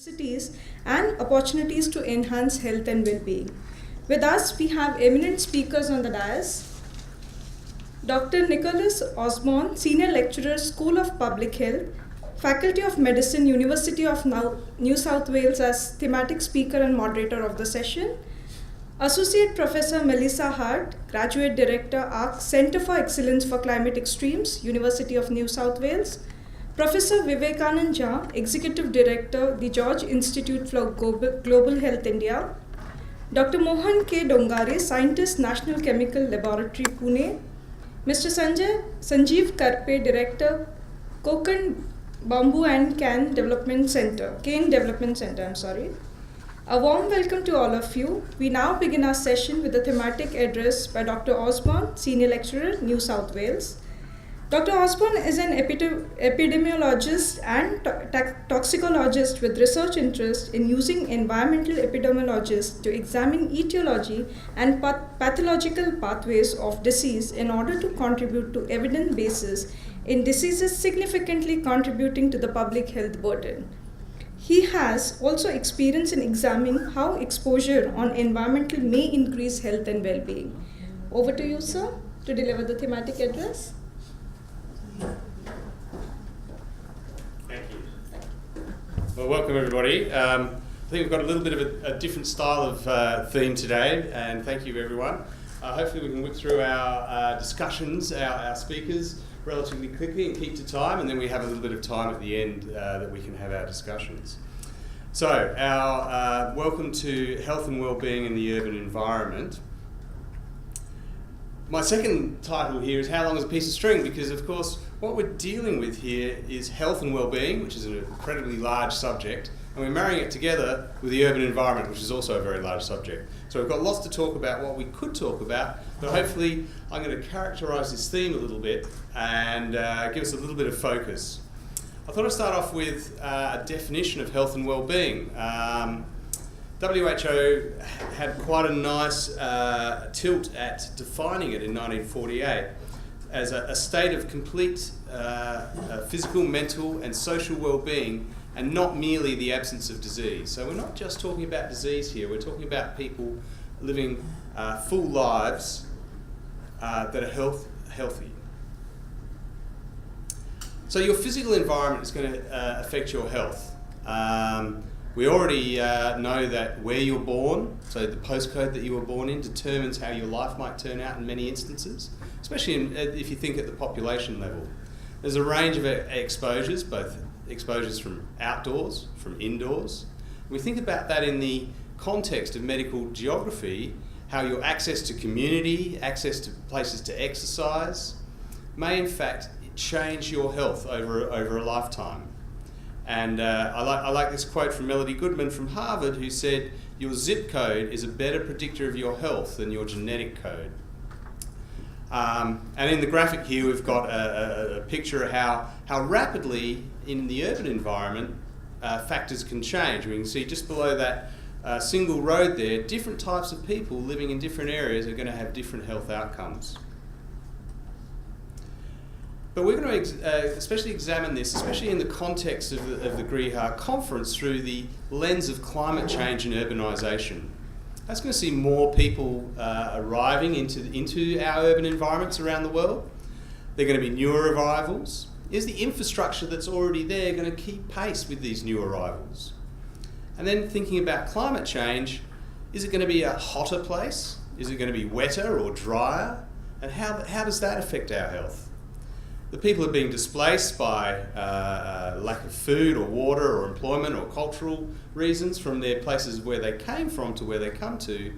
Cities and opportunities to enhance health and well-being. With us, we have eminent speakers on the dais. Dr. Nicholas Osborne, Senior Lecturer, School of Public Health, Faculty of Medicine, University of New South Wales as Thematic Speaker and Moderator of the session. Associate Professor Melissa Hart, Graduate Director, ARC, Center for Excellence for Climate Extremes, University of New South Wales. Professor Vivekanand, Executive Director, the George Institute for Global Health India. Dr. Mohan K. Dongare, Scientist, National Chemical Laboratory, Pune. Mr. Sanjeev Karpe, Director, Konkan Bamboo and Kayden Development Center. A warm welcome to all of you. We now begin our session with a thematic address by Dr. Osborne, Senior Lecturer, New South Wales. Dr. Osborne is an epidemiologist and toxicologist with research interest in using environmental epidemiologists to examine etiology and pathological pathways of disease in order to contribute to evidence basis in diseases significantly contributing to the public health burden. He has also experience in examining how exposure on environmental may increase health and well-being. Over to you, sir, to deliver the thematic address. Thank you. Well, welcome everybody. I think we've got a little bit of a different style of theme today, and thank you everyone. Hopefully we can whip through our discussions, our speakers, relatively quickly and keep to time, and then we have a little bit of time at the end that we can have our discussions. So, our welcome to health and wellbeing in the urban environment. My second title here is How Long is a Piece of String? Because of course what we're dealing with here is health and wellbeing, which is an incredibly large subject, and we're marrying it together with the urban environment, which is also a very large subject. So we've got lots to talk about, what we could talk about, but hopefully I'm going to characterise this theme a little bit and give us a little bit of focus. I thought I'd start off with a definition of health and wellbeing. WHO had quite a nice tilt at defining it in 1948 as a state of complete physical, mental and social well-being, and not merely the absence of disease. So we're not just talking about disease here, we're talking about people living full lives that are healthy. So your physical environment is going to affect your health. We already know that where you're born, so the postcode that you were born in, determines how your life might turn out in many instances, especially if you think at the population level. There's a range of exposures, both exposures from outdoors, from indoors. We think about that in the context of medical geography, how your access to community, access to places to exercise, may in fact change your health over a lifetime. And I like this quote from Melody Goodman from Harvard, who said, "Your zip code is a better predictor of your health than your genetic code." And in the graphic here, we've got a picture of how rapidly in the urban environment factors can change. We can see just below that single road there, different types of people living in different areas are going to have different health outcomes. But we're going to especially examine this, especially in the context of the GRIHA conference, through the lens of climate change and urbanisation. That's going to see more people arriving into our urban environments around the world. They're going to be newer arrivals. Is the infrastructure that's already there going to keep pace with these new arrivals? And then thinking about climate change, is it going to be a hotter place? Is it going to be wetter or drier? And how does that affect our health? The people are being displaced by lack of food or water or employment or cultural reasons from their places where they came from to where they come to.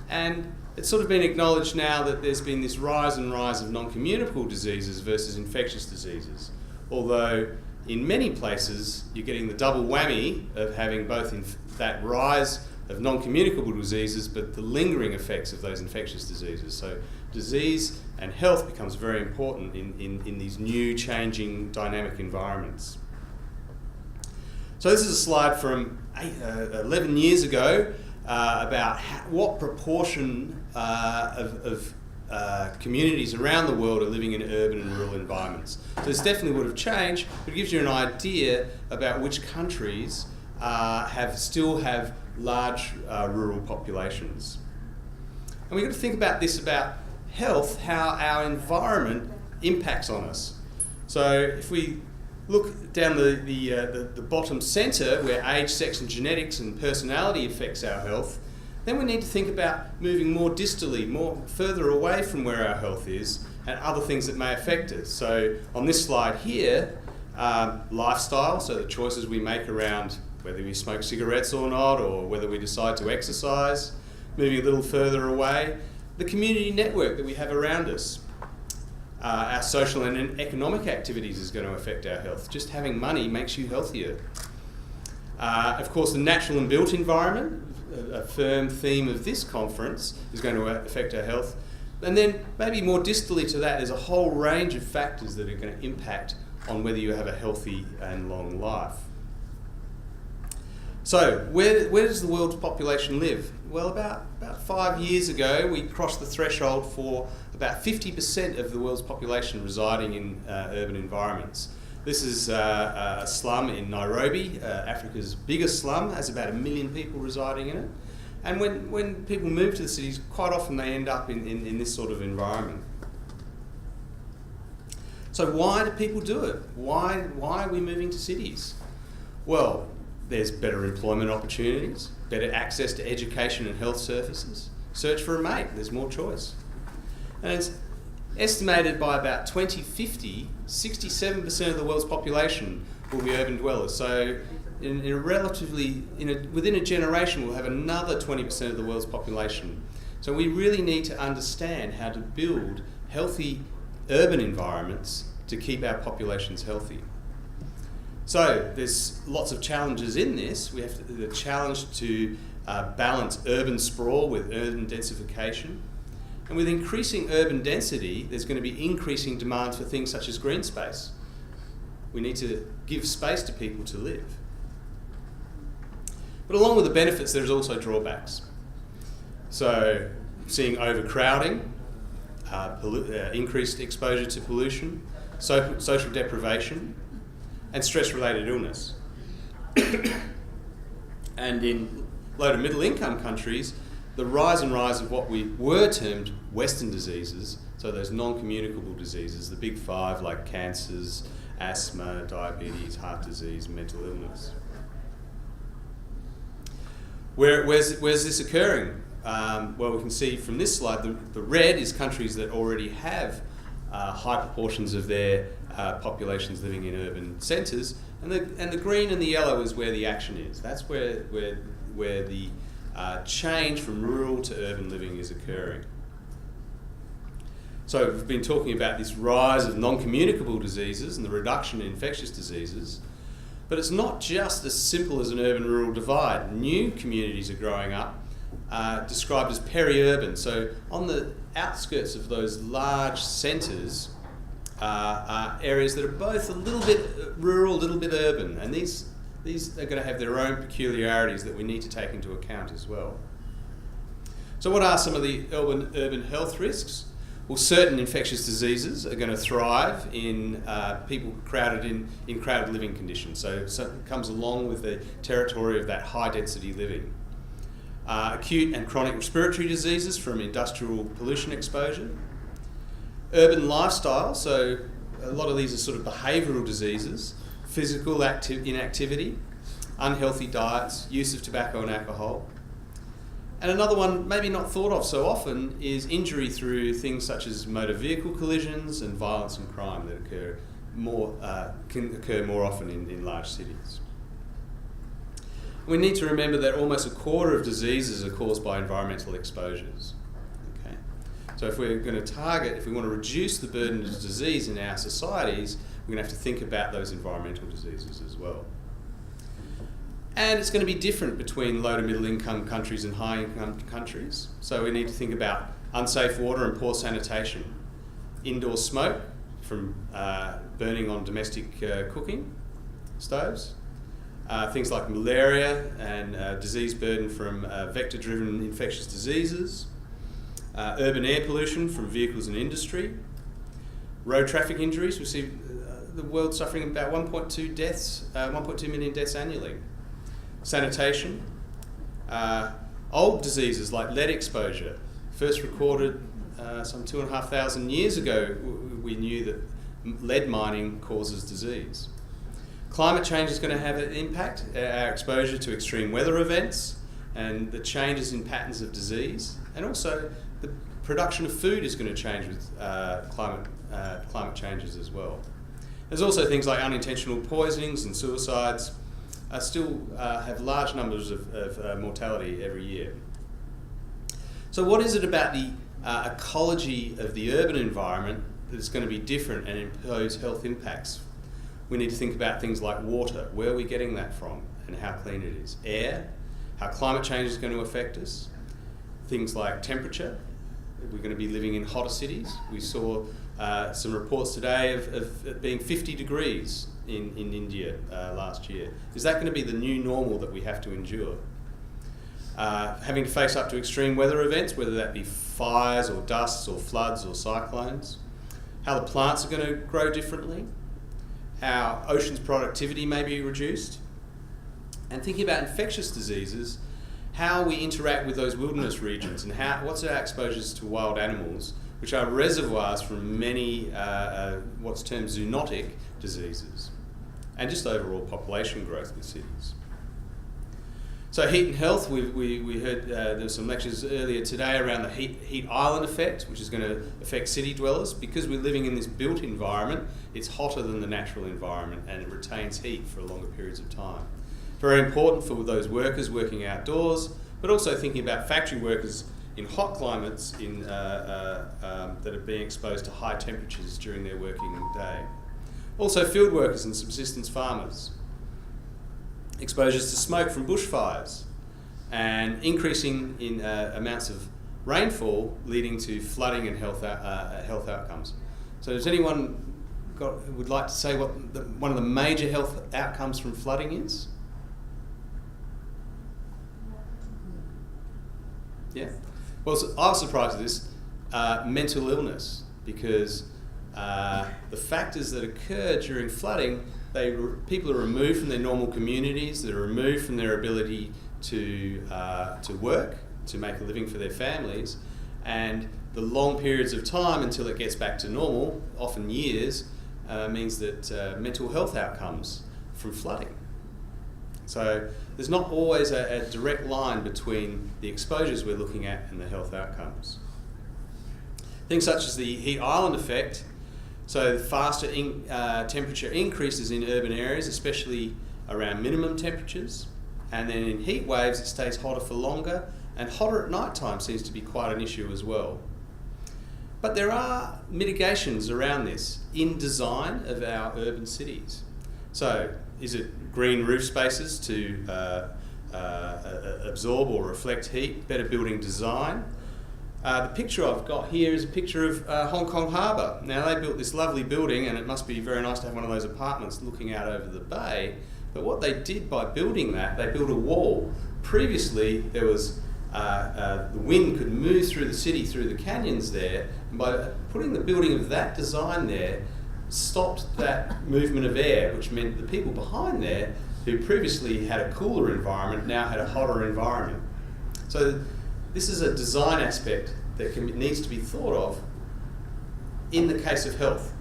And it's sort of been acknowledged now that there's been this rise and rise of noncommunicable diseases versus infectious diseases. Although in many places you're getting the double whammy of having both that rise of non-communicable diseases, but the lingering effects of those infectious diseases. So disease and health becomes very important in these new, changing, dynamic environments. So this is a slide from 11 years ago about what proportion of communities around the world are living in urban and rural environments. So this definitely would have changed, but it gives you an idea about which countries still have large rural populations. And we've got to think about this, about health, how our environment impacts on us. So if we look down the bottom centre, where age, sex and genetics and personality affects our health, then we need to think about moving more distally, more further away from where our health is, and other things that may affect us. So on this slide here, lifestyle, so the choices we make around whether we smoke cigarettes or not, or whether we decide to exercise. Moving a little further away, the community network that we have around us. Our social and economic activities is going to affect our health. Just having money makes you healthier. Of course, the natural and built environment, a firm theme of this conference, is going to affect our health. And then maybe more distally to that, there's a whole range of factors that are going to impact on whether you have a healthy and long life. So, where does the world's population live? Well, about 5 years ago, we crossed the threshold for about 50% of the world's population residing in urban environments. This is a slum in Nairobi, Africa's biggest slum, has about 1 million people residing in it. And when people move to the cities, quite often they end up in this sort of environment. So why do people do it? Why are we moving to cities? Well, there's better employment opportunities, better access to education and health services. Search for a mate, there's more choice. And it's estimated by about 2050, 67% of the world's population will be urban dwellers. So within a generation, we'll have another 20% of the world's population. So we really need to understand how to build healthy urban environments to keep our populations healthy. So there's lots of challenges in this. We have the challenge to balance urban sprawl with urban densification. And with increasing urban density, there's going to be increasing demand for things such as green space. We need to give space to people to live. But along with the benefits, there's also drawbacks. So seeing overcrowding, increased exposure to pollution, social deprivation, and stress-related illness. And in low to middle income countries, the rise of what we were termed Western diseases, so those non-communicable diseases, the big five like cancers, asthma, diabetes, heart disease, mental illness. Where's this occurring? Well, we can see from this slide, the red is countries that already have high proportions of their populations living in urban centres, and the green and the yellow is where the action is. That's where the change from rural to urban living is occurring. So we've been talking about this rise of non-communicable diseases and the reduction in infectious diseases, but it's not just as simple as an urban-rural divide. New communities are growing up, described as peri-urban. So on the outskirts of those large centres are areas that are both a little bit rural, a little bit urban, and these are going to have their own peculiarities that we need to take into account as well. So what are some of the urban health risks? Well, certain infectious diseases are going to thrive in people crowded in crowded living conditions. So it comes along with the territory of that high density living. Acute and chronic respiratory diseases from industrial pollution exposure. Urban lifestyle, so a lot of these are sort of behavioural diseases. Physical inactivity, unhealthy diets, use of tobacco and alcohol. And another one, maybe not thought of so often, is injury through things such as motor vehicle collisions and violence and crime that can occur more often in large cities. We need to remember that almost a quarter of diseases are caused by environmental exposures. Okay? So if we're going to if we want to reduce the burden of disease in our societies, we're going to have to think about those environmental diseases as well. And it's going to be different between low to middle income countries and high income countries. So we need to think about unsafe water and poor sanitation, indoor smoke from burning on domestic cooking stoves, things like malaria and disease burden from vector-driven infectious diseases, urban air pollution from vehicles and industry, road traffic injuries. We see the world suffering about 1.2 million deaths annually. Sanitation. Old diseases like lead exposure, first recorded some 2,500 years ago. We knew that lead mining causes disease. Climate change is going to have an impact, our exposure to extreme weather events and the changes in patterns of disease, and also the production of food is going to change with climate changes as well. There's also things like unintentional poisonings and suicides still have large numbers of mortality every year. So what is it about the ecology of the urban environment that's going to be different and impose health impacts? We need to think about things like water. Where are we getting that from and how clean it is? Air, how climate change is going to affect us. Things like temperature. We're going to be living in hotter cities. We saw some reports today of it being 50 degrees in India last year. Is that going to be the new normal that we have to endure? Having to face up to extreme weather events, whether that be fires or dusts or floods or cyclones. How the plants are going to grow differently. How oceans' productivity may be reduced. And thinking about infectious diseases, how we interact with those wilderness regions and what's our exposures to wild animals, which are reservoirs from many what's termed zoonotic diseases, and just overall population growth with cities. So heat and health, we heard there were some lectures earlier today around the heat island effect, which is going to affect city dwellers. Because we're living in this built environment, it's hotter than the natural environment and it retains heat for longer periods of time. Very important for those workers working outdoors, but also thinking about factory workers in hot climates that are being exposed to high temperatures during their working day. Also field workers and subsistence farmers. Exposures to smoke from bushfires and increasing in amounts of rainfall leading to flooding and health outcomes. So does anyone would like to say what one of the major health outcomes from flooding is? Yeah. Well, so I was surprised at this. Mental illness, because the factors that occur during flooding, people are removed from their normal communities, they're removed from their ability to work, to make a living for their families, and the long periods of time until it gets back to normal, often years, means that mental health outcomes from flooding. So there's not always a direct line between the exposures we're looking at and the health outcomes. Things such as the heat island effect, so faster temperature increases in urban areas, especially around minimum temperatures, and then in heat waves it stays hotter for longer, and hotter at night time seems to be quite an issue as well. But there are mitigations around this in design of our urban cities. So is it green roof spaces to absorb or reflect heat, better building design? The picture I've got here is a picture of Hong Kong Harbour. Now they built this lovely building and it must be very nice to have one of those apartments looking out over the bay, but what they did by building that, they built a wall. Previously there was the wind could move through the city, through the canyons there, and by putting the building of that design there, stopped that movement of air, which meant the people behind there, who previously had a cooler environment, now had a hotter environment. So this is a design aspect that needs to be thought of in the case of health.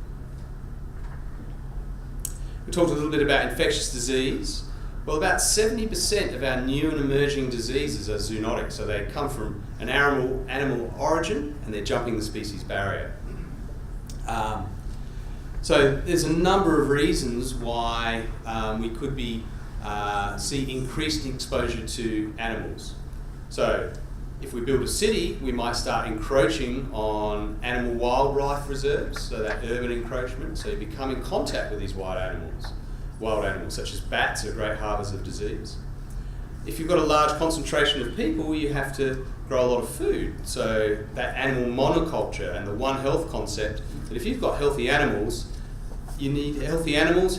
We talked a little bit about infectious disease. Well, about 70% of our new and emerging diseases are zoonotic, so they come from an animal origin and they're jumping the species barrier. So there's a number of reasons why we could see increased exposure to animals. So if we build a city, we might start encroaching on animal wildlife reserves, so that urban encroachment, so you become in contact with these wild animals such as bats are great harbours of disease. If you've got a large concentration of people, you have to grow a lot of food, so that animal monoculture and the One Health concept, that if you've got healthy animals, you need healthy humans,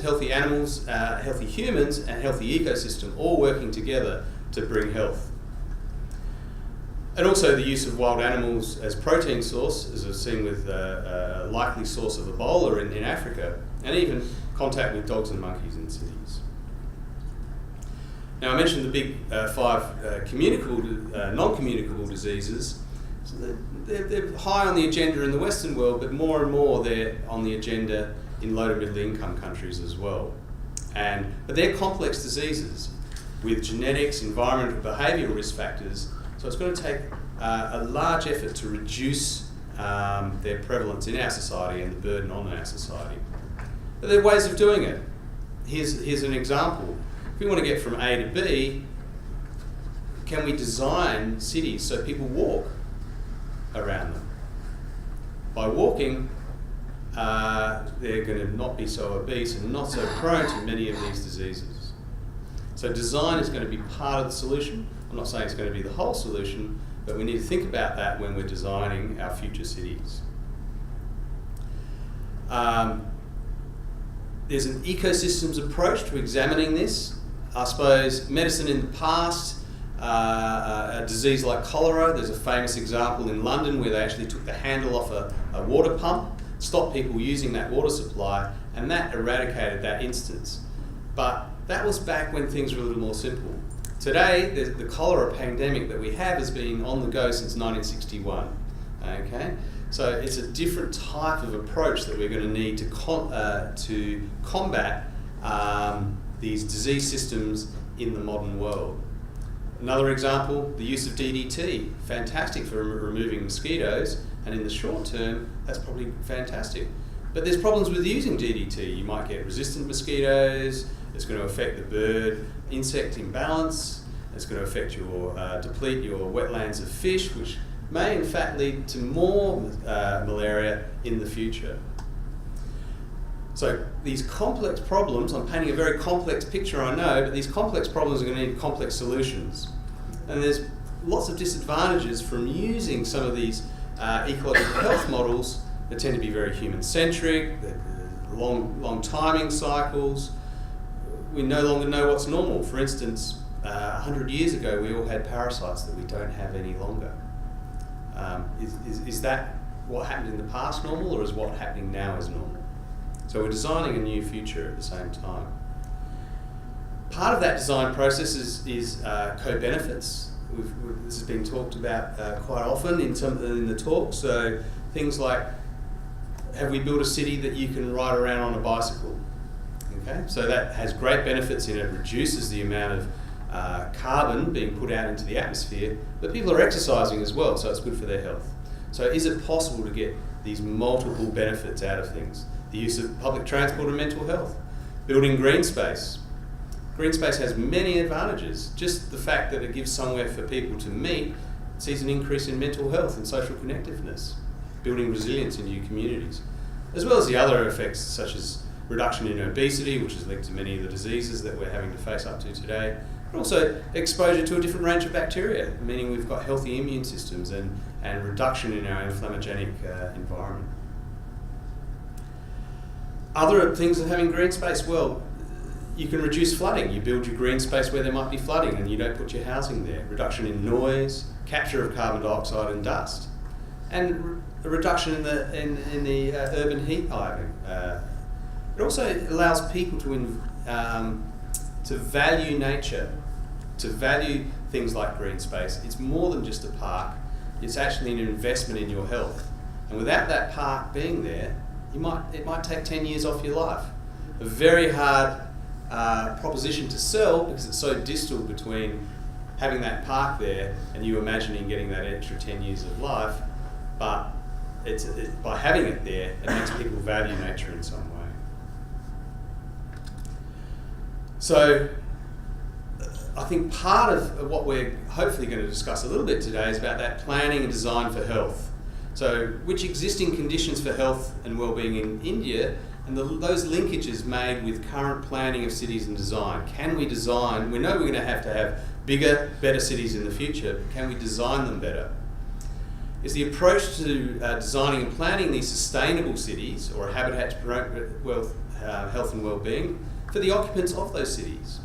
and healthy ecosystem all working together to bring health. And also the use of wild animals as protein source, as we've seen with a likely source of Ebola in Africa, and even contact with dogs and monkeys in cities. Now I mentioned the big 5 communicable, non-communicable diseases. So they're high on the agenda in the Western world, but more and more they're on the agenda in low to middle income countries as well. But they're complex diseases with genetics, environmental, behavioural risk factors. So it's going to take a large effort to reduce their prevalence in our society and the burden on our society. But there are ways of doing it. Here's an example. If we want to get from A to B, can we design cities so people walk around them? By walking, they're going to not be so obese and not so prone to many of these diseases. So design is going to be part of the solution. I'm not saying it's going to be the whole solution, but we need to think about that when we're designing our future cities. There's an ecosystems approach to examining this. I suppose medicine in the past, a disease like cholera, there's a famous example in London where they actually took the handle off a water pump, stopped people using that water supply, and that eradicated that instance. But that was back when things were a little more simple. Today, the cholera pandemic that we have has been on the go since 1961. Okay, so it's a different type of approach that we're going to need to combat these disease systems in the modern world. Another example, the use of DDT, fantastic for removing mosquitoes, and in the short term, that's probably fantastic. But there's problems with using DDT. You might get resistant mosquitoes, it's going to affect the bird insect imbalance, it's going to affect deplete your wetlands of fish, which may in fact lead to more malaria in the future. So these complex problems, I'm painting a very complex picture, I know, but these complex problems are going to need complex solutions. And there's lots of disadvantages from using some of these ecological health models that tend to be very human-centric, long timing cycles. We no longer know what's normal. For instance, 100 years ago we all had parasites that we don't have any longer. Is that what happened in the past normal, or is what happening now is normal? So we're designing a new future at the same time. Part of that design process is co-benefits. This has been talked about quite often in the talk. So things like, have we built a city that you can ride around on a bicycle? Okay, so that has great benefits in it, reduces the amount of carbon being put out into the atmosphere, but people are exercising as well, so it's good for their health. So is it possible to get these multiple benefits out of things? The use of public transport and mental health, building green space. Green space has many advantages. Just the fact that it gives somewhere for people to meet sees an increase in mental health and social connectiveness, building resilience in new communities, as well as the other effects such as reduction in obesity, which is linked to many of the diseases that we're having to face up to today, but also exposure to a different range of bacteria, meaning we've got healthy immune systems and reduction in our inflammogenic environment. Other things of having green space, well, you can reduce flooding. You build your green space where there might be flooding and you don't put your housing there. Reduction in noise, capture of carbon dioxide and dust, and a reduction in the urban heat island. It also allows people to value nature, to value things like green space. It's more than just a park. It's actually an investment in your health. And without that park being there, it might take 10 years off your life. A very hard proposition to sell because it's so distal between having that park there and you imagining getting that extra 10 years of life, but by having it there, it makes people value nature in some way. So I think part of what we're hopefully going to discuss a little bit today is about that planning and design for health. So which existing conditions for health and wellbeing in India and those linkages made with current planning of cities and design. Can we design, we know we're going to have bigger, better cities in the future, but can we design them better? Is the approach to designing and planning these sustainable cities or a habitat to promote health and wellbeing for the occupants of those cities?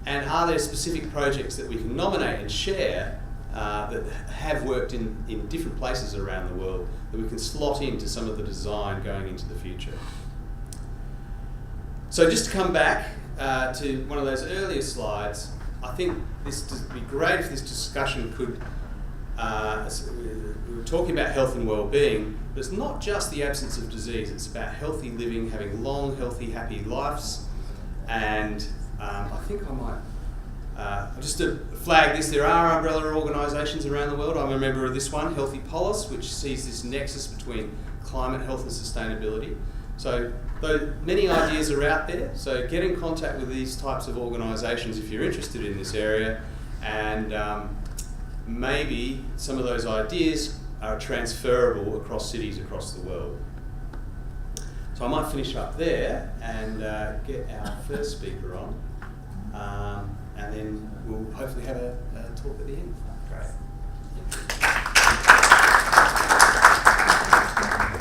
And are there specific projects that we can nominate and share that have worked in different places around the world that we can slot into some of the design going into the future? So just to come back, to one of those earlier slides, I think this would be great if this discussion could, we were talking about health and well-being, but it's not just the absence of disease, it's about healthy living, having long, healthy, happy lives. And I think I might, just to flag this, there are umbrella organisations around the world. I'm a member of this one, Healthy Polis, which sees this nexus between climate, health and sustainability. So though many ideas are out there, so get in contact with these types of organisations if you're interested in this area, and maybe some of those ideas are transferable across cities across the world. So I might finish up there and get our first speaker on, and then we'll hopefully have a talk at the end. Great.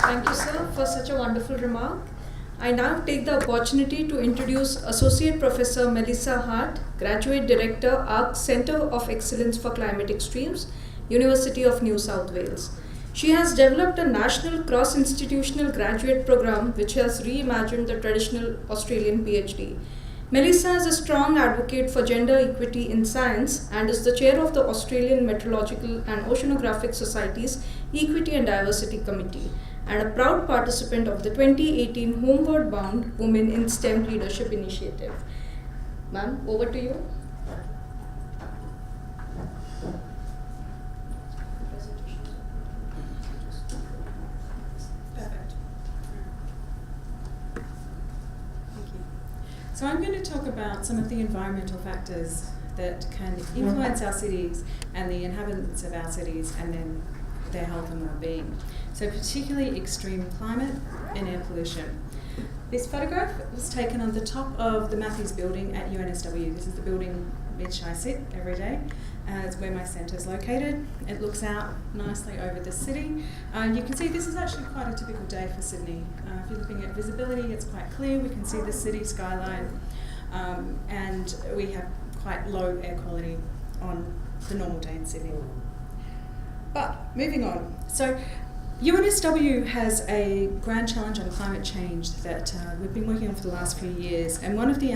Thank you, sir, for such a wonderful remark. I now take the opportunity to introduce Associate Professor Melissa Hart, Graduate Director, ARC Centre of Excellence for Climate Extremes, University of New South Wales. She has developed a national cross-institutional graduate program which has reimagined the traditional Australian PhD. Melissa is a strong advocate for gender equity in science and is the chair of the Australian Meteorological and Oceanographic Society's Equity and Diversity Committee, and a proud participant of the 2018 Homeward Bound Women in STEM Leadership Initiative. Ma'am, over to you. Perfect. Thank you. So I'm going to talk about some of the environmental factors that can influence our cities and the inhabitants of our cities, and then their health and well-being. So particularly extreme climate and air pollution. This photograph was taken on the top of the Matthews building at UNSW. This is the building which I sit every day. It's where my centre is located. It looks out nicely over the city. You can see this is actually quite a typical day for Sydney. If you're looking at visibility, it's quite clear. We can see the city skyline, and we have quite low air quality on the normal day in Sydney. But moving on, so UNSW has a grand challenge on climate change that we've been working on for the last few years, and one of the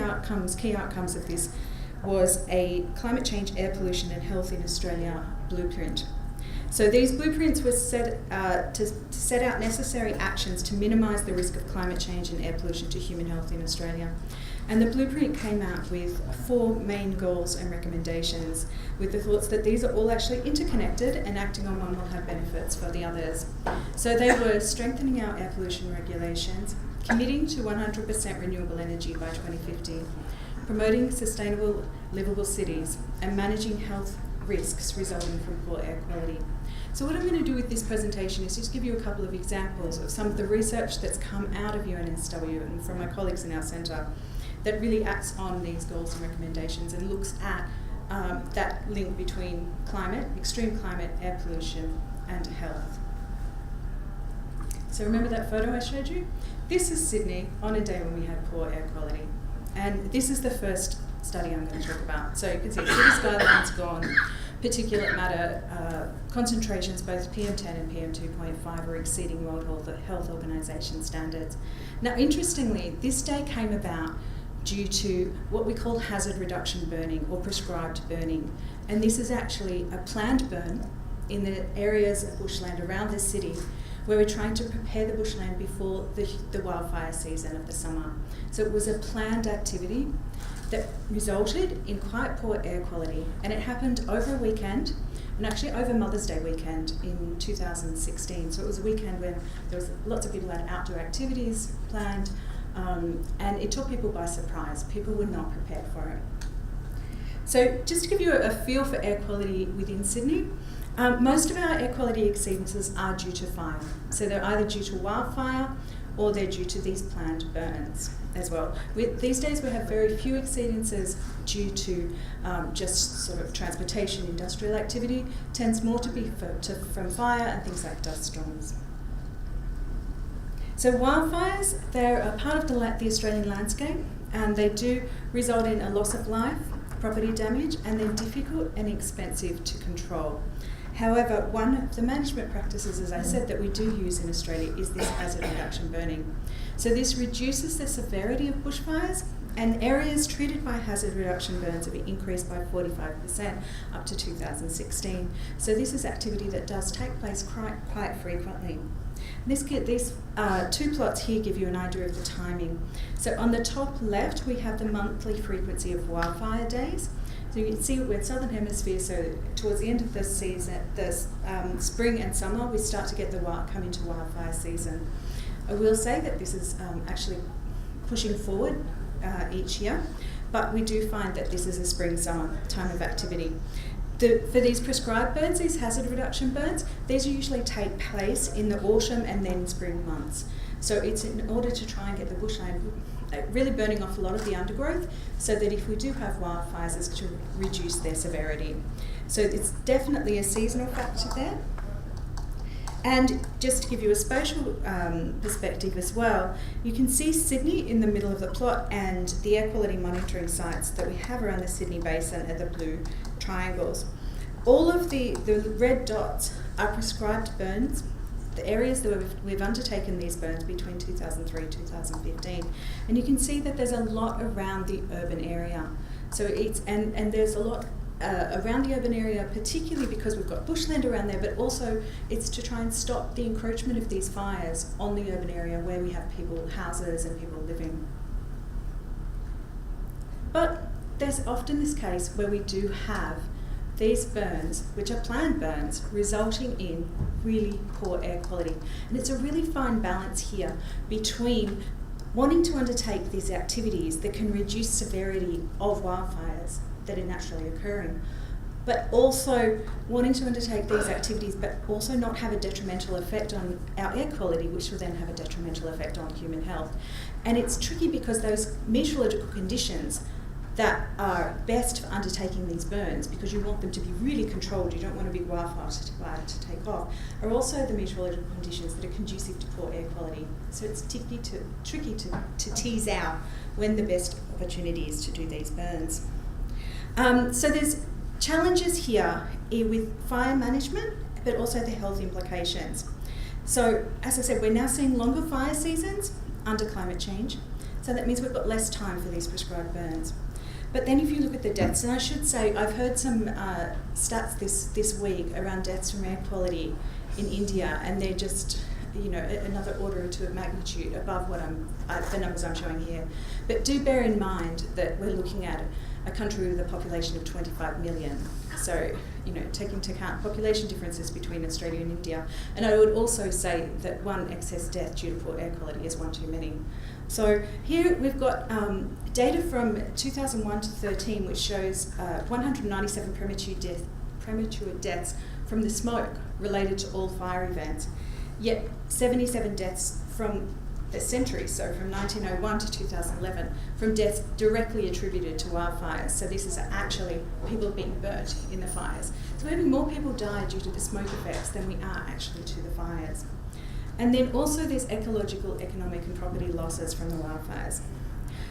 key outcomes of this was a climate change, air pollution and health in Australia blueprint. So these blueprints were set to set out necessary actions to minimise the risk of climate change and air pollution to human health in Australia. And the blueprint came out with 4 main goals and recommendations, with the thoughts that these are all actually interconnected and acting on one will have benefits for the others. So they were strengthening our air pollution regulations, committing to 100% renewable energy by 2050, promoting sustainable, livable cities, and managing health risks resulting from poor air quality. So what I'm going to do with this presentation is just give you a couple of examples of some of the research that's come out of UNSW and from my colleagues in our centre that really acts on these goals and recommendations and looks at that link between climate, extreme climate, air pollution, and health. So remember that photo I showed you? This is Sydney on a day when we had poor air quality. And this is the first study I'm going to talk about. So you can see the city skyline's gone, particulate matter concentrations, both PM10 and PM2.5, are exceeding World Health Organization standards. Now, interestingly, this day came about due to what we call hazard reduction burning or prescribed burning. And this is actually a planned burn in the areas of bushland around the city where we're trying to prepare the bushland before the wildfire season of the summer. So it was a planned activity that resulted in quite poor air quality, and it happened over a weekend, and actually over Mother's Day weekend in 2016. So it was a weekend when there was lots of people had outdoor activities planned, and it took people by surprise. People were not prepared for it. So just to give you a feel for air quality within Sydney, most of our air quality exceedances are due to fire. So they're either due to wildfire or they're due to these planned burns as well. These days we have very few exceedances due to just sort of transportation, industrial activity. Tends more to be from fire and things like dust storms. So wildfires, they're a part of the Australian landscape, and they do result in a loss of life, property damage, and they're difficult and expensive to control. However, one of the management practices, as I said, that we do use in Australia is this hazard reduction burning. So this reduces the severity of bushfires And areas treated by hazard reduction burns have increased by 45% up to 2016. So this is activity that does take place quite frequently. These two plots here give you an idea of the timing. So on the top left, we have the monthly frequency of wildfire days. So you can see we're Southern Hemisphere, so towards the end of the season, spring and summer, we start to get come into wildfire season. I will say that this is actually pushing forward each year, but we do find that this is a spring-summer time of activity. For these prescribed burns, these hazard reduction burns, these usually take place in the autumn and then spring months. So it's in order to try and get the bushland really burning off a lot of the undergrowth, so that if we do have wildfires, it's to reduce their severity. So it's definitely a seasonal factor there. And just to give you a spatial perspective as well, you can see Sydney in the middle of the plot, and the air quality monitoring sites that we have around the Sydney Basin are the blue triangles. All of the red dots are prescribed burns, the areas that we've undertaken these burns between 2003 and 2015. And you can see that there's a lot around the urban area. So and there's a lot around the urban area, particularly because we've got bushland around there, but also it's to try and stop the encroachment of these fires on the urban area where we have houses and people living. But there's often this case where we do have these burns, which are planned burns, resulting in really poor air quality. And it's a really fine balance here between wanting to undertake these activities that can reduce severity of wildfires that are naturally occurring, but also wanting to undertake these activities but also not have a detrimental effect on our air quality, which will then have a detrimental effect on human health. And it's tricky because those meteorological conditions that are best for undertaking these burns, because you want them to be really controlled, you don't want a big wildfire to take off, are also the meteorological conditions that are conducive to poor air quality. So it's tricky to tease out when the best opportunity is to do these burns. So there's challenges here with fire management, but also the health implications. So as I said, we're now seeing longer fire seasons under climate change. So that means we've got less time for these prescribed burns. But then if you look at the deaths, and I should say I've heard some stats this week around deaths from air quality in India, and they're just another order or two of magnitude above what the numbers I'm showing here. But do bear in mind that we're looking at a country with a population of 25 million. So, take into account population differences between Australia and India. And I would also say that one excess death due to poor air quality is one too many. So here we've got data from 2001 to 13, which shows 197 premature deaths from the smoke related to all fire events. Yet 77 deaths from the century, so from 1901 to 2011, from deaths directly attributed to wildfires. So this is actually people being burnt in the fires. So we're having more people die due to the smoke effects than we are actually to the fires. And then also there's ecological, economic and property losses from the wildfires.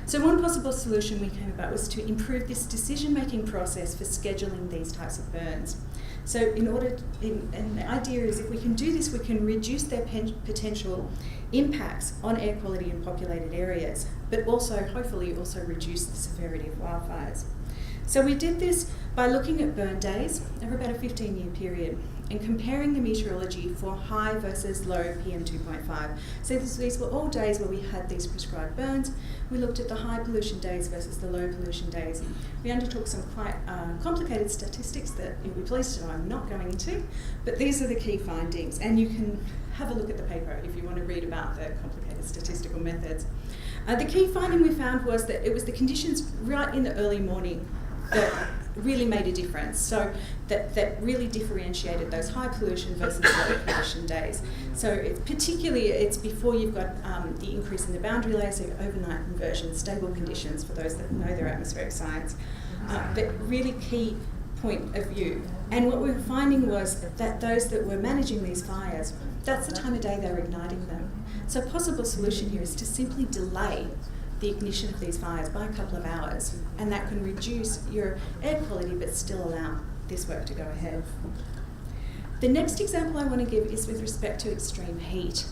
So one possible solution we came about was to improve this decision-making process for scheduling these types of burns. So and the idea is if we can do this, we can reduce their potential impacts on air quality in populated areas, but also hopefully also reduce the severity of wildfires. So we did this by looking at burn days over about a 15-year period and comparing the meteorology for high versus low PM2.5. So these were all days where we had these prescribed burns. We looked at the high pollution days versus the low pollution days. We undertook some quite complicated statistics that you'll be pleased to know I'm not going into, but these are the key findings, and you can have a look at the paper if you want to read about the complicated statistical methods. The key finding we found was that it was the conditions right in the early morning that really made a difference. So that really differentiated those high pollution versus low pollution days. So it's before you've got the increase in the boundary layers, so overnight inversion, stable conditions for those that know their atmospheric science. But really key point of view. And what we were finding was that those that were managing these fires, that's the time of day they were igniting them. So a possible solution here is to simply delay the ignition of these fires by a couple of hours, and that can reduce your air quality but still allow this work to go ahead. The next example I want to give is with respect to extreme heat.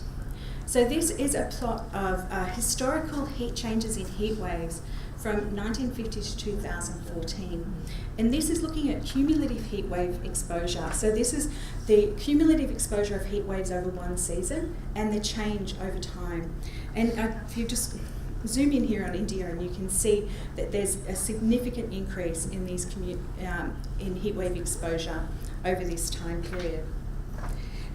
So this is a plot of historical heat changes in heat waves from 1950 to 2014. And this is looking at cumulative heat wave exposure. So this is the cumulative exposure of heat waves over one season and the change over time. And if you just zoom in here on India, and you can see that there's a significant increase in these in heat wave exposure over this time period.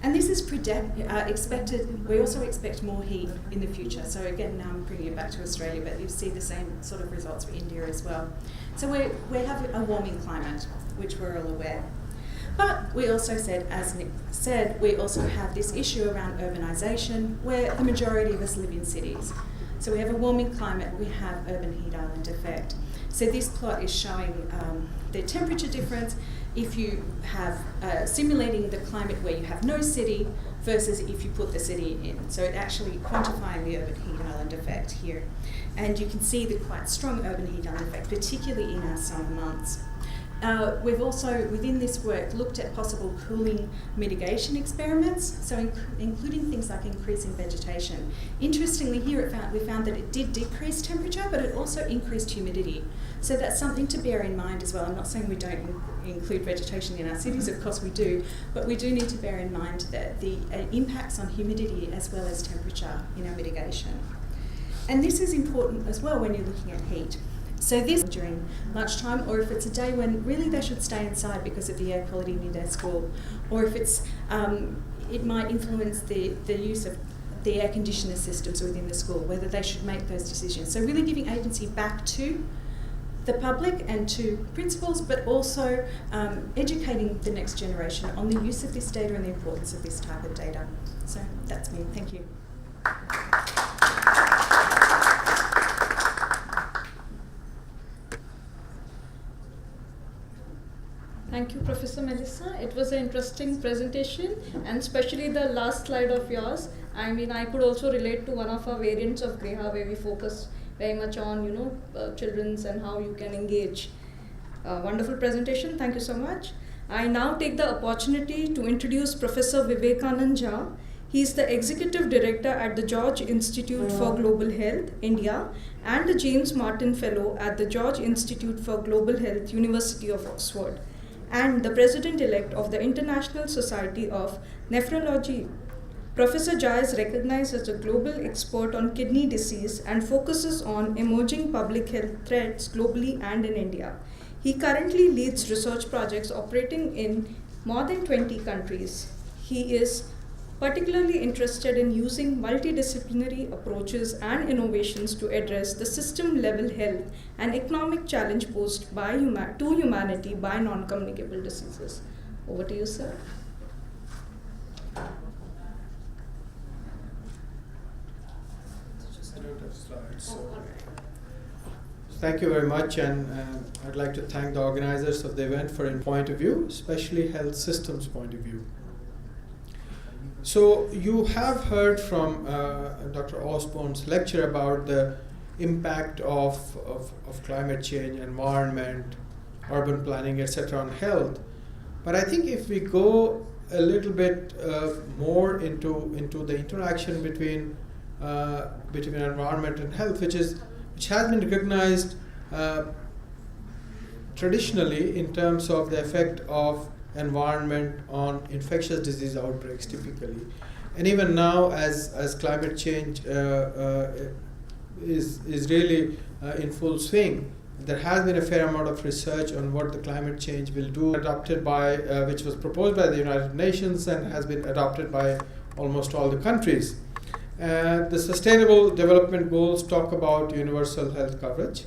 And this is expected. We also expect more heat in the future. So again, now I'm bringing it back to Australia, but you see the same sort of results for India as well. So we have a warming climate, which we're all aware. But we also said, as Nick said, we also have this issue around urbanization, where the majority of us live in cities. So we have a warming climate, we have urban heat island effect. So this plot is showing the temperature difference if you have simulating the climate where you have no city versus if you put the city in. So it actually quantifying the urban heat island effect here. And you can see the quite strong urban heat island effect, particularly in our summer months. We've also, within this work, looked at possible cooling mitigation experiments, so including things like increasing vegetation. Interestingly, here we found that it did decrease temperature, but it also increased humidity. So that's something to bear in mind as well. I'm not saying we don't include vegetation in our cities, of course we do, but we do need to bear in mind that the impacts on humidity as well as temperature in our mitigation. And this is important as well when you're looking at heat. So this during lunchtime, or if it's a day when really they should stay inside because of the air quality in their school, or if it's it might influence the use of the air conditioner systems within the school, whether they should make those decisions. So really giving agency back to the public and to principals, but also educating the next generation on the use of this data and the importance of this type of data. So that's me. Thank you. Thank you, Professor Melissa. It was an interesting presentation, and especially the last slide of yours. I mean, I could also relate to one of our variants of GRIHA where we focus very much on, children's and how you can engage. Wonderful presentation. Thank you so much. I now take the opportunity to introduce Professor Vivekanand. He is the Executive Director at the George Institute for Global Health, India, and the James Martin Fellow at the George Institute for Global Health, University of Oxford, and the President-elect of the International Society of Nephrology. Professor Jha is recognized as a global expert on kidney disease and focuses on emerging public health threats globally and in India. He currently leads research projects operating in more than 20 countries. He is particularly interested in using multidisciplinary approaches and innovations to address the system-level health and economic challenge posed to humanity by non-communicable diseases. Over to you, sir. Thank you very much, and I'd like to thank the organizers of the event for a point of view, especially health systems point of view. So you have heard from Dr. Osborne's lecture about the impact of climate change, environment, urban planning, etc. on health. But I think if we go a little bit more into the interaction between environment and health, which has been recognized traditionally in terms of the effect of environment on infectious disease outbreaks typically, and even now as climate change is really in full swing, there has been a fair amount of research on what the climate change will do, adopted by which was proposed by the United Nations and has been adopted by almost all the countries. The Sustainable Development Goals talk about universal health coverage,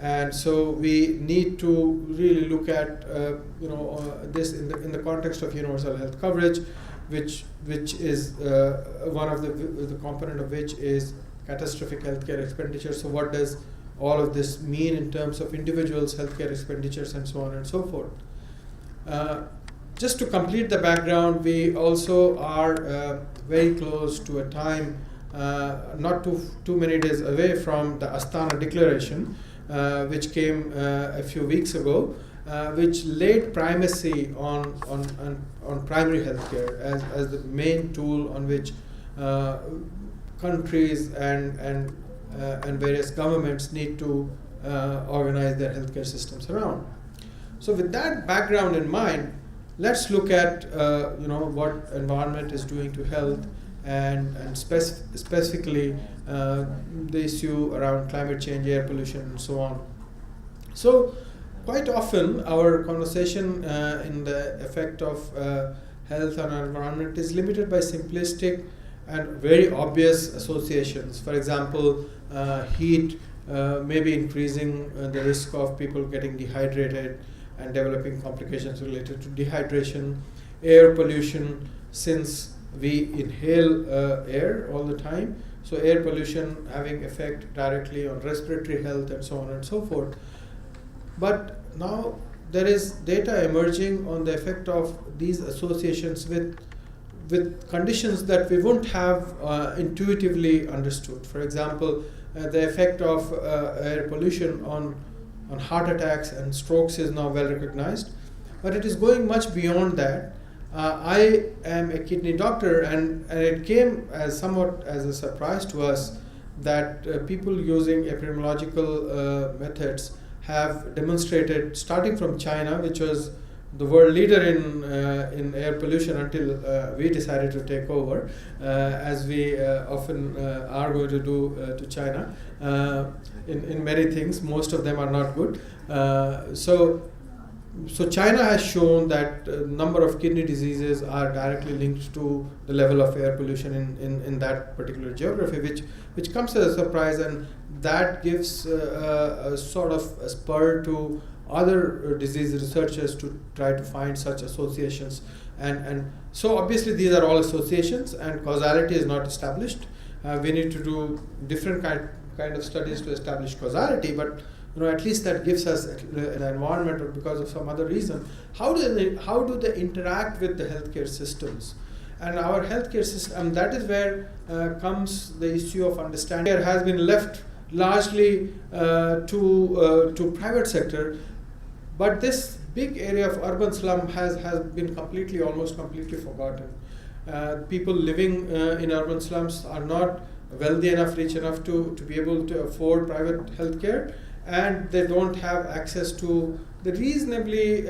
and so we need to really look at this in the context of universal health coverage, which is one of the component of which is catastrophic healthcare expenditure. So what does all of this mean in terms of individuals' healthcare expenditures and so on and so forth? Just to complete the background, we also are very close to a time, not too many days away from the Astana Declaration, which came a few weeks ago, which laid primacy on primary healthcare as the main tool on which countries and various governments need to organize their healthcare systems around. So with that background in mind, let's look at what environment is doing to health, and specifically the issue around climate change, air pollution, and so on. So quite often our conversation in the effect of health on our environment is limited by simplistic and very obvious associations. For example, heat may be increasing the risk of people getting dehydrated and developing complications related to dehydration. Air pollution, since we inhale air all the time, so air pollution having effect directly on respiratory health and so on and so forth. But now there is data emerging on the effect of these associations with conditions that we wouldn't have intuitively understood. For example, the effect of air pollution on heart attacks and strokes is now well recognized, but it is going much beyond that. I am a kidney doctor, and it came as somewhat as a surprise to us that people using epidemiological methods have demonstrated, starting from China, which was the world leader in air pollution until we decided to take over, as we often are going to do to China in many things. Most of them are not good. So China has shown that a number of kidney diseases are directly linked to the level of air pollution in that particular geography, which comes as a surprise, and that gives a sort of a spur to other disease researchers to try to find such associations. And so obviously these are all associations, and causality is not established. We need to do different kind of studies to establish causality, but at least that gives us an environment, or because of some other reason. How do they interact with the healthcare systems? And our healthcare system, that is where comes the issue of understanding. It has been left largely to private sector, but this big area of urban slum has been almost completely forgotten. People living in urban slums are not wealthy enough, rich enough to be able to afford private healthcare, and they don't have access to the reasonably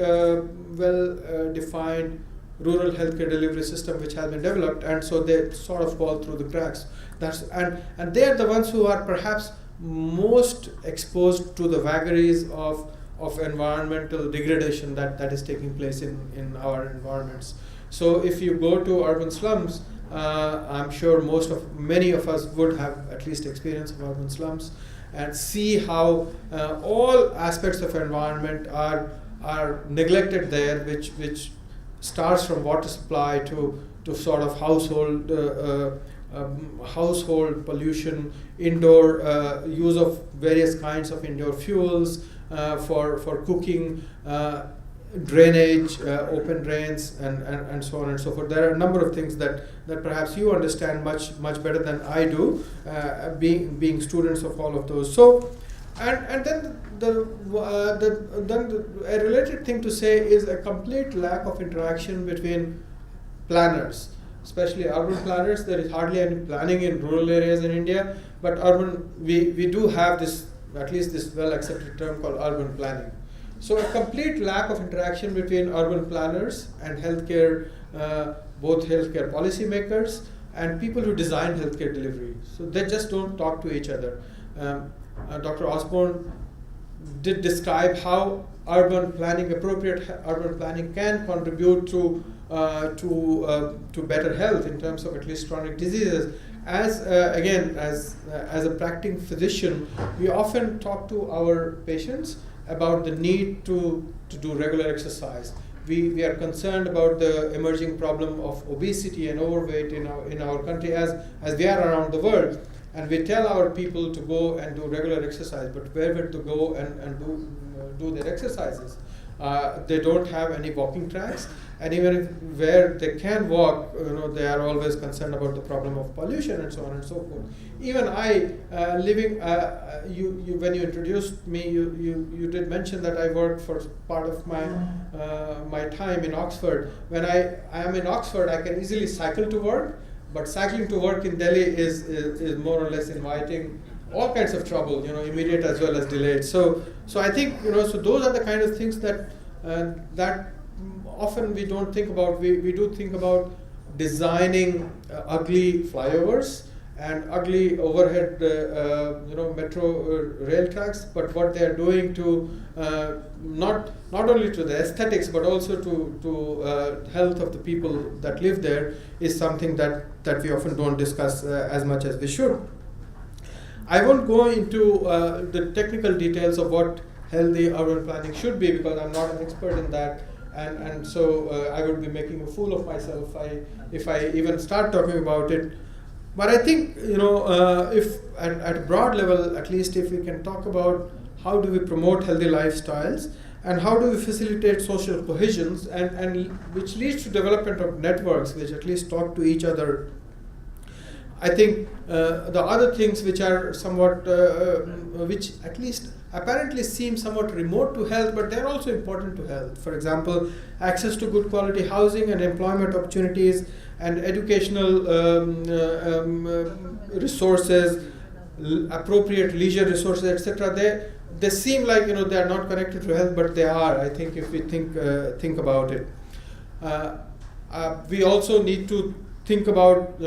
well-defined rural healthcare delivery system which has been developed, and so they sort of fall through the cracks. And they are the ones who are perhaps most exposed to the vagaries of environmental degradation that is taking place in our environments. So if you go to urban slums, I'm sure many of us would have at least experience of urban slums, and see how all aspects of environment are neglected there, which starts from water supply to sort of household pollution, indoor use of various kinds of indoor fuels for cooking, drainage, open drains, and so on and so forth. There are a number of things that perhaps you understand much better than I do, being students of all of those. So, and then a related thing to say is a complete lack of interaction between planners, especially urban planners. There is hardly any planning in rural areas in India, but urban, we do have this, at least this well accepted term called urban planning. So a complete lack of interaction between urban planners and healthcare, both healthcare policymakers and people who design healthcare delivery. So they just don't talk to each other. Dr. Osborne did describe how appropriate urban planning can contribute to better health in terms of at least chronic diseases. As a practicing physician, we often talk to our patients about the need to do regular exercise. We are concerned about the emerging problem of obesity and overweight in our country as we are around the world. And we tell our people to go and do regular exercise, but where would they go and do their exercises? They don't have any walking tracks, and even where they can walk, they are always concerned about the problem of pollution and so on and so forth. Even I, when you introduced me, you did mention that I worked for part of my time in Oxford. When I am in Oxford, I can easily cycle to work, but cycling to work in Delhi is more or less inviting all kinds of trouble, immediate as well as delayed. So I think, so those are the kind of things that that often we don't think about. We do think about designing ugly flyovers and ugly overhead, metro rail tracks. But what they are doing to not only to the aesthetics but also to health of the people that live there is something that we often don't discuss as much as we should. I won't go into the technical details of what healthy urban planning should be because I'm not an expert in that, and so I would be making a fool of myself if I even start talking about it. But I think, if at a broad level, at least if we can talk about how do we promote healthy lifestyles and how do we facilitate social cohesions and which leads to development of networks which at least talk to each other. I think the other things which are somewhat, which at least apparently seem somewhat remote to health, but they're also important to health. For example, access to good quality housing and employment opportunities and educational resources, appropriate leisure resources, etc. They seem like they are not connected to health, but they are. I think if we think about it, we also need to think about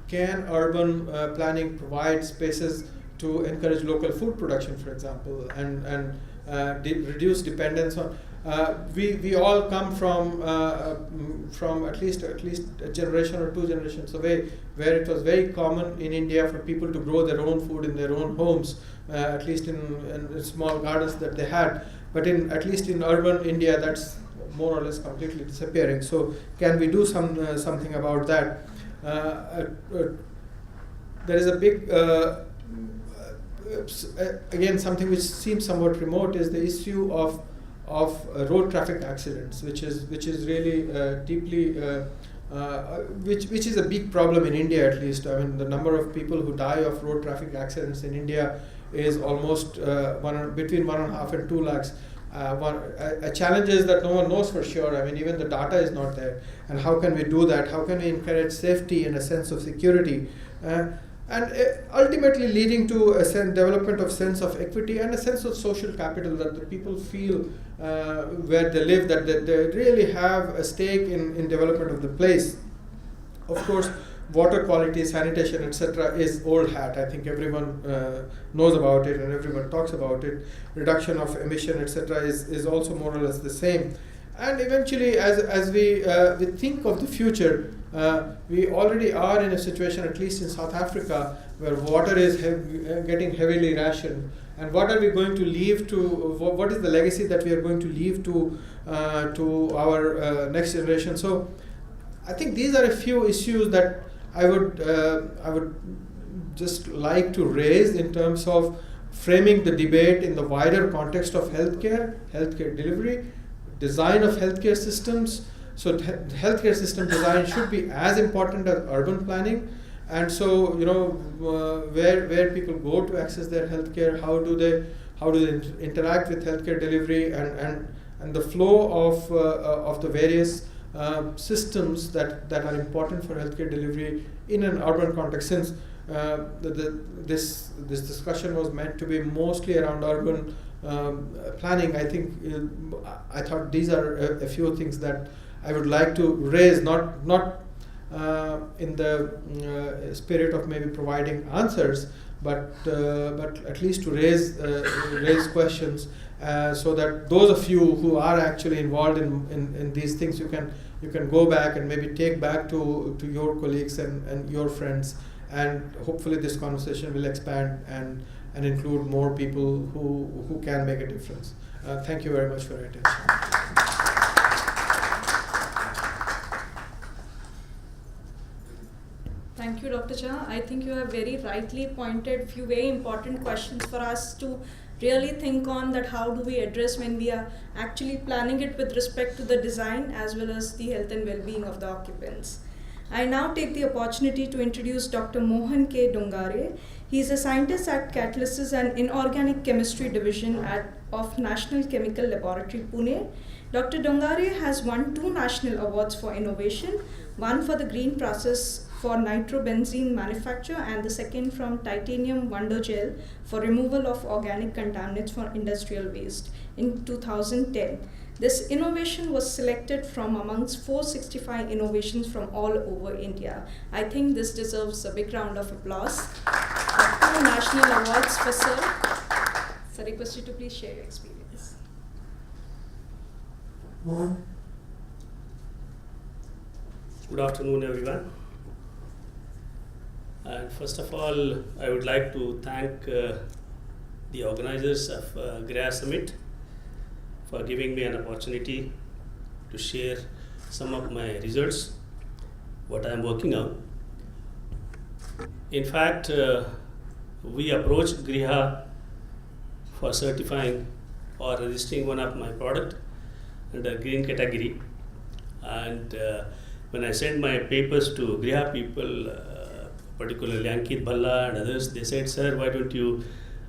can urban planning provide spaces to encourage local food production, for example, and reduce dependence on. We all come from at least a generation or two generations away, where it was very common in India for people to grow their own food in their own homes, at least in small gardens that they had. But at least in urban India, that's more or less completely disappearing. So can we do something about that? There is a big again, something which seems somewhat remote is the issue of road traffic accidents, which is really deeply which is a big problem in India, at least. I mean, the number of people who die of road traffic accidents in India is almost between 1.5 and 2 lakhs. A challenge is that no one knows for sure. I mean, even the data is not there. And how can we do that? How can we encourage safety and a sense of security? And ultimately leading to a development of sense of equity and a sense of social capital, that the people feel where they live, that they really have a stake in development of the place. Of course, water quality, sanitation, etc. is old hat. I think everyone knows about it and everyone talks about it. Reduction of emission, etc. is also more or less the same. And eventually, as we think of the future, we already are in a situation, at least in South Africa, where water is getting heavily rationed. And what are we going to leave to? What is the legacy that we are going to leave to our next generation? So, I think these are a few issues that I would just like to raise in terms of framing the debate in the wider context of healthcare delivery, design of healthcare systems. So healthcare system design should be as important as urban planning. And so, where people go to access their healthcare, how do they interact with healthcare delivery, and the flow of the various systems that are important for healthcare delivery in an urban context. Since this discussion was meant to be mostly around urban planning, I think I thought these are a few things that I would like to raise, not in the spirit of maybe providing answers, but at least to raise questions, so that those of you who are actually involved in these things, you can go back and maybe take back to your colleagues and your friends, and hopefully this conversation will expand and include more people who can make a difference. Thank you very much for your attention. Thank you, Dr. Jha. I think you have very rightly pointed few very important questions for us to really think on, that how do we address when we are actually planning it with respect to the design as well as the health and well-being of the occupants. I now take the opportunity to introduce Dr. Mohan K. Dongare. He is a scientist at Catalysis and Inorganic Chemistry Division of National Chemical Laboratory, Pune. Dr. Dongare has won 2 national awards for innovation, one for the green process for nitrobenzene manufacture, and the second from titanium wonder gel for removal of organic contaminants from industrial waste in 2010. This innovation was selected from amongst 465 innovations from all over India. I think this deserves a big round of applause. 2 national awards for Sir. So I request you to please share your experience. Good afternoon, everyone. And first of all, I would like to thank the organizers of GRIHA Summit for giving me an opportunity to share some of my results, what I am working on. In fact, we approached GRIHA for certifying or registering one of my product under green category. And when I sent my papers to GRIHA people, particularly Ankit Bhalla and others, they said, "Sir, why don't you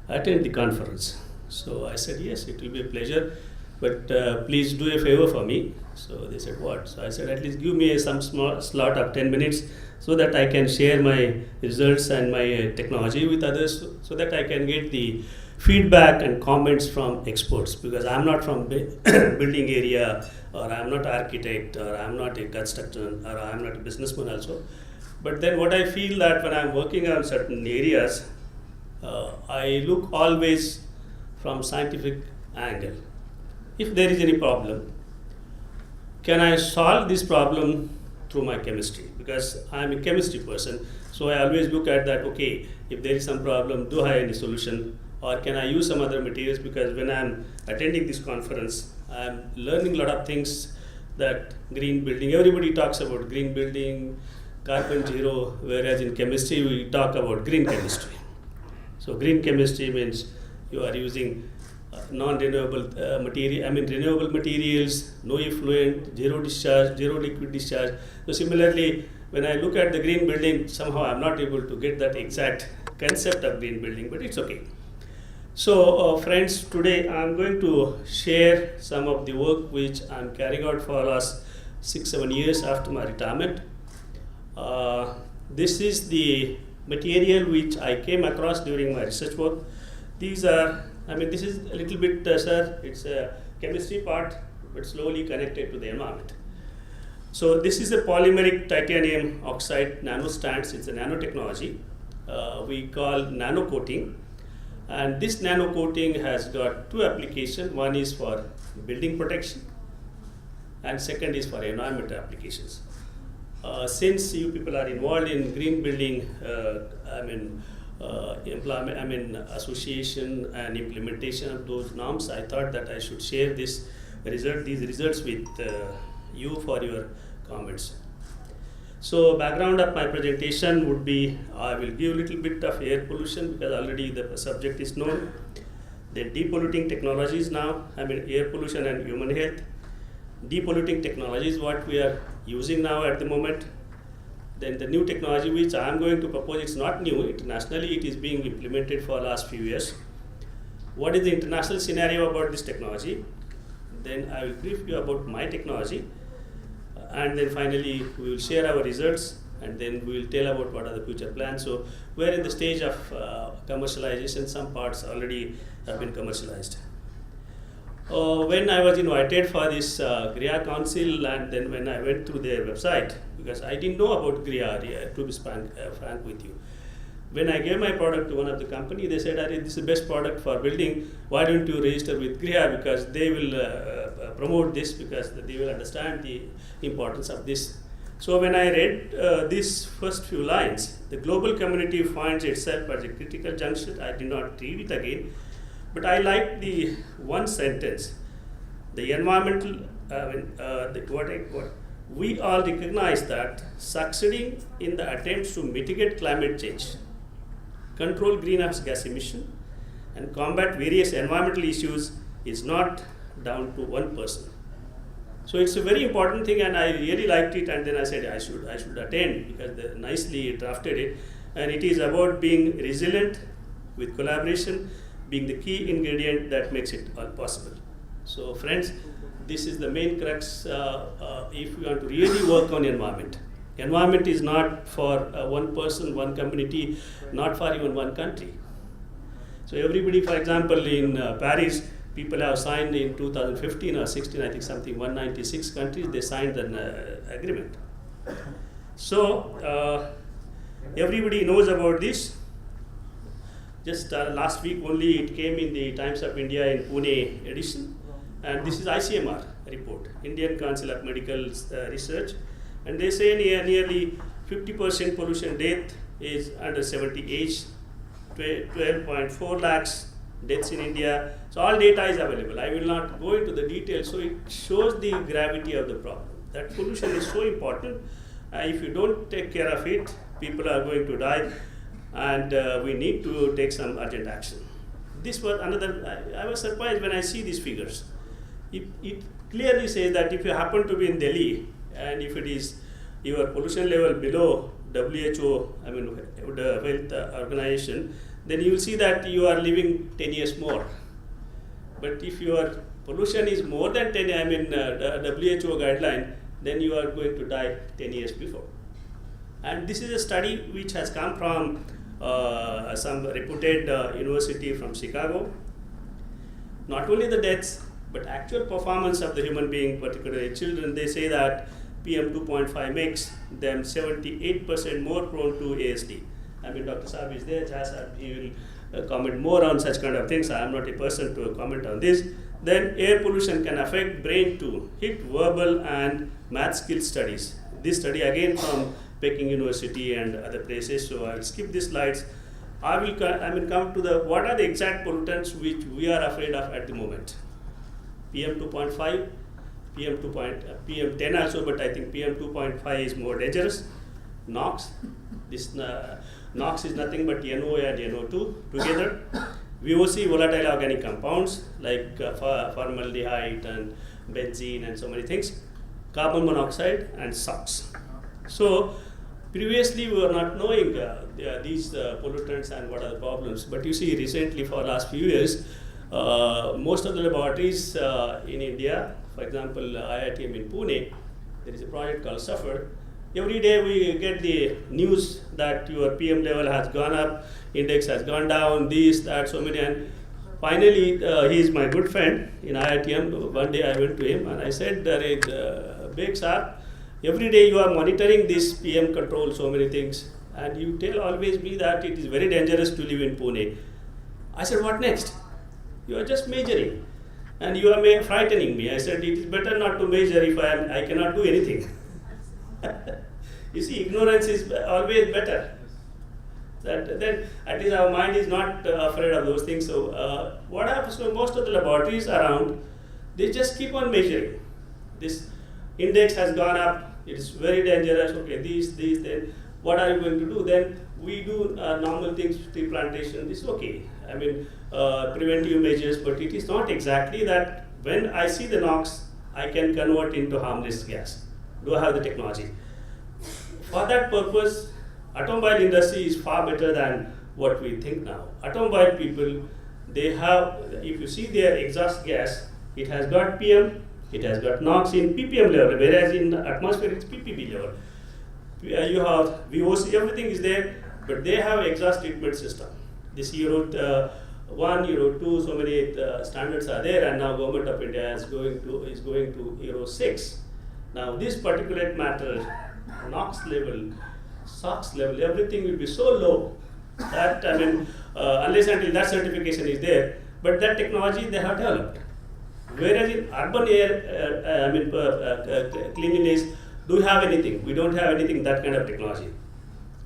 attend the conference?" So I said, "Yes, it will be a pleasure, but please do a favor for me." So they said, "What?" So I said, "At least give me some small slot of 10 minutes so that I can share my results and my technology with others, so that I can get the feedback and comments from experts, because I'm not from building area, or I'm not architect, or I'm not a constructor, or I'm not a businessman also. But then what I feel that when I'm working on certain areas, I look always from scientific angle. If there is any problem, can I solve this problem through my chemistry? Because I'm a chemistry person, so I always look at that, okay, if there is some problem, do I have any solution? Or can I use some other materials? Because when I'm attending this conference, I'm learning a lot of things, that green building, everybody talks about green building, carbon zero, whereas in chemistry we talk about green chemistry. So green chemistry means you are using non-renewable renewable materials, no effluent, zero discharge, zero liquid discharge. So similarly, when I look at the green building, somehow I'm not able to get that exact concept of green building, but it's okay. So friends, today I'm going to share some of the work which I'm carrying out for the last 6-7 years after my retirement. This is the material which I came across during my research work. These are, this is a little bit, it's a chemistry part, but slowly connected to the environment. So this is a polymeric titanium oxide nanostands. It's a nanotechnology. We call Nano Coating. And this Nano Coating has got 2 applications. One is for building protection, and second is for environmental applications. Since you people are involved in green building, association and implementation of those norms, I thought that I should share these results with you for your comments. So background of my presentation would be, I will give a little bit of air pollution, because already the subject is known. Then depolluting technologies now, air pollution and human health. Depolluting technology is what we are using now at the moment. Then the new technology which I am going to propose, it's not new. Internationally it is being implemented for the last few years. What is the international scenario about this technology? Then I will brief you about my technology. And then finally we will share our results, and then we will tell about what are the future plans. So we're in the stage of commercialization. Some parts already have been commercialized. When I was invited for this GRIHA Council, and then when I went through their website, because I didn't know about GRIHA, to be frank with you. When I gave my product to one of the company, they said, "This is the best product for building. Why don't you register with GRIHA, because they will promote this, because they will understand the importance of this." So when I read these first few lines, the global community finds itself at a critical juncture. I did not read it again, but I liked the one sentence. The environmental, we all recognize that succeeding in the attempts to mitigate climate change, control greenhouse gas emission, and combat various environmental issues is not down to one person. So it's a very important thing, and I really liked it, and then I said I should attend, because they nicely drafted it, and it is about being resilient with collaboration being the key ingredient that makes it all possible. So friends, this is the main crux if you want to really work on environment. Environment is not for one person, one community, not for even one country. So everybody, for example, in Paris, people have signed in 2015 or 16, I think something, 196 countries, they signed an agreement. So everybody knows about this. Just last week only it came in the Times of India in Pune edition. And this is ICMR report, Indian Council of Medical Research. And they say nearly 50% pollution death is under 70 age, 12.4 lakhs deaths in India. So all data is available. I will not go into the details. So it shows the gravity of the problem. That pollution is so important. If you don't take care of it, people are going to die, and we need to take some urgent action. This was another, I was surprised when I see these figures. It clearly says that if you happen to be in Delhi, and if it is your pollution level below WHO, I mean the Health Organization, then you will see that you are living 10 years more. But if your pollution is more than 10, I mean WHO guideline, then you are going to die 10 years before. And this is a study which has come from some reputed university from Chicago. Not only the deaths, but actual performance of the human being, particularly children. They say that PM 2.5 makes them 78% more prone to ASD. I mean, Dr. Saab is there, he will comment more on such kind of things. I am not a person to comment on this. Then air pollution can affect brain too. Hit verbal and math skill studies. This study again from Peking University and other places. So I will skip these slides. I will come to the what are the exact pollutants which we are afraid of at the moment. PM 2.5, PM 10 also, but I think PM 2.5 is more dangerous. NOx. This NOx is nothing but NO and NO2 together. VOC, volatile organic compounds like formaldehyde and benzene and so many things. Carbon monoxide and SOx. So previously we were not knowing these pollutants and what are the problems. But you see recently for last few years, most of the laboratories in India, for example IITM in Pune, there is a project called SUFFER. Every day we get the news that your PM level has gone up, index has gone down, this, that, so many. And finally, he is my good friend in IITM. One day I went to him and I said, Big sir, every day you are monitoring this PM control, so many things. And you tell always me that it is very dangerous to live in Pune. I said, what next? You are just measuring. And you are frightening me. I said, it is better not to measure if I cannot do anything. You see, ignorance is always better. Then at least our mind is not afraid of those things. So what happens to most of the laboratories around, they just keep on measuring. This index has gone up, it is very dangerous, okay, these, then what are you going to do? Then we do normal things, tree plantation, this is okay. I mean, preventive measures, but it is not exactly that when I see the NOx, I can convert into harmless gas. Do I have the technology? For that purpose, automobile industry is far better than what we think now. Automobile people, they have, if you see their exhaust gas, it has got PM, it has got NOx in ppm level, whereas in the atmosphere it's ppb level. You have VOC, everything is there, but they have exhaust treatment system. This Euro 1, Euro 2, so many standards are there, and now Government of India is going to Euro 6. Now this particulate matter, NOx level, SOx level, everything will be so low that, I mean, unless until that certification is there, but that technology they have developed. Whereas in urban air, cleanliness, do we have anything? We don't have anything, that kind of technology.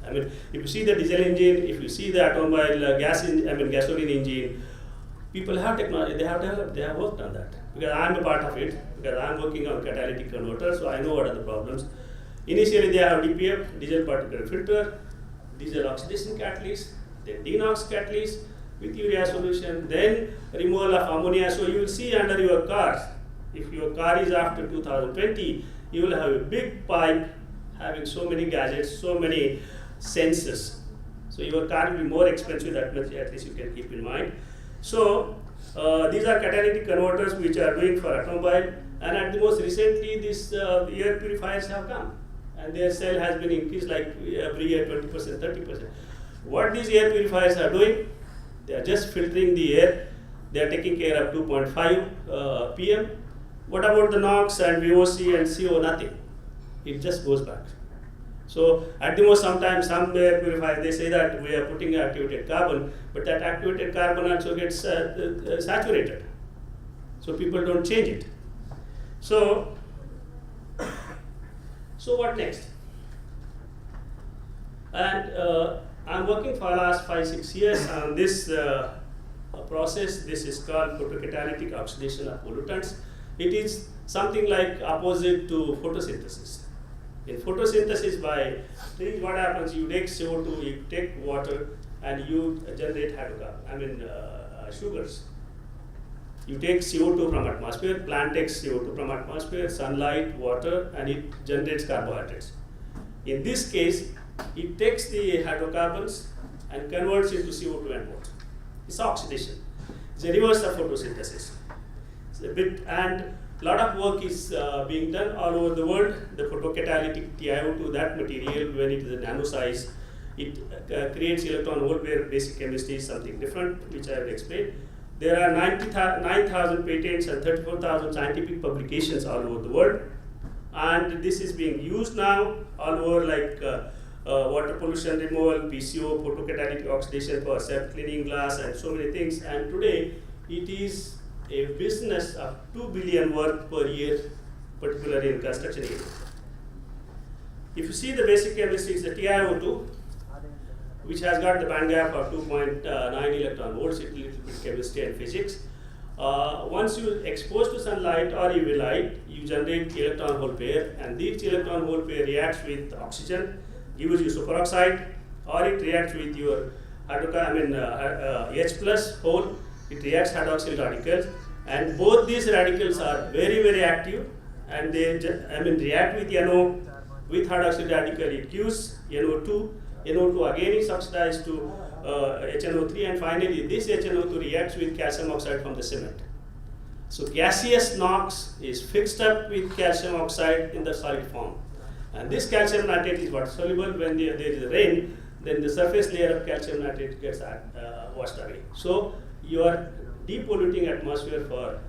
I mean, if you see the diesel engine, if you see the automobile gasoline engine, people have technology, they have developed, they have worked on that. Because I am a part of it, because I am working on catalytic converter, so I know what are the problems. Initially they have DPF, diesel particulate filter, diesel oxidation catalyst, then DeNOx catalyst with urea solution, then removal of ammonia. So you will see under your car, if your car is after 2020, you will have a big pipe having so many gadgets, so many sensors. So your car will be more expensive, that much at least you can keep in mind. So these are catalytic converters which are doing for automobile, and at the most recently these air purifiers have come. and their cell has been increased like every year 20%, 30%. What these air purifiers are doing, they are just filtering the air. They are taking care of 2.5 PM. What about the NOx and VOC and CO? Nothing. It just goes back. So at the most, sometimes some air purifiers, they say that we are putting activated carbon, but that activated carbon also gets saturated. So people don't change it. So what next? And I'm working for the last 5-6 years on this process. This is called photocatalytic oxidation of pollutants. It is something like opposite to photosynthesis. In photosynthesis, by trees, what happens? You take CO2, you take water, and you generate sugars. You take CO2 from atmosphere, plant takes CO2 from atmosphere, sunlight, water, and it generates carbohydrates. In this case, it takes the hydrocarbons and converts into CO2 and water. It's oxidation. It's a reverse of photosynthesis. It's a bit, and a lot of work is being done all over the world. The photocatalytic TiO2, that material, when it is a nano size, it creates electron hole pair. Basic chemistry is something different, which I will explain. There are 9,000 patents and 34,000 scientific publications all over the world. And this is being used now all over, like water pollution removal, PCO, photocatalytic oxidation for self-cleaning glass, and so many things. And today, it is a business of 2 billion worth per year, particularly in construction area. If you see the basic chemistry, it's the TiO2, which has got the band gap of 2.9 electron volts. It's a little bit chemistry and physics. Once you expose to sunlight or UV light, you generate electron hole pair, and this electron hole pair reacts with oxygen, gives you superoxide, or it reacts with your H plus hole. It reacts hydroxyl radicals, and both these radicals are very, very active, and they react with NO. With hydroxyl radical, it gives NO2. NO2 again is oxidized to HNO3, and finally this HNO2 reacts with calcium oxide from the cement. So gaseous NOx is fixed up with calcium oxide in the solid form, and this calcium nitrate is what soluble. When there is rain, then the surface layer of calcium nitrate gets washed away. So you are depolluting atmosphere for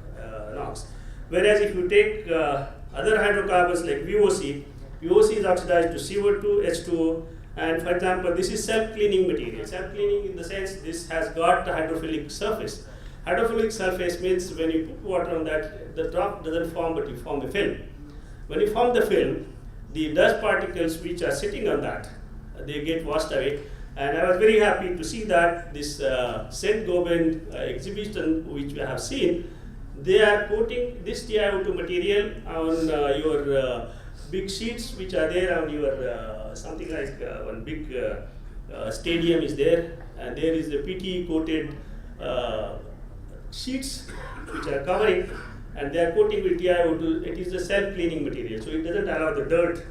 NOx. Whereas if you take other hydrocarbons like VOC is oxidized to CO2, H2O, and for example, this is self-cleaning material. Self-cleaning in the sense this has got a hydrophilic surface. Hydrophilic surface means when you put water on that, the drop doesn't form, but you form a film. When you form the film, the dust particles which are sitting on that, they get washed away. And I was very happy to see that this Cente exhibition which we have seen, they are coating this TiO2 material on your big sheets which are there on your something like one big stadium is there, and there is the PTE coated sheets which are covering, and they are coating with TiO2. It is a self-cleaning material, so it doesn't allow the dirt.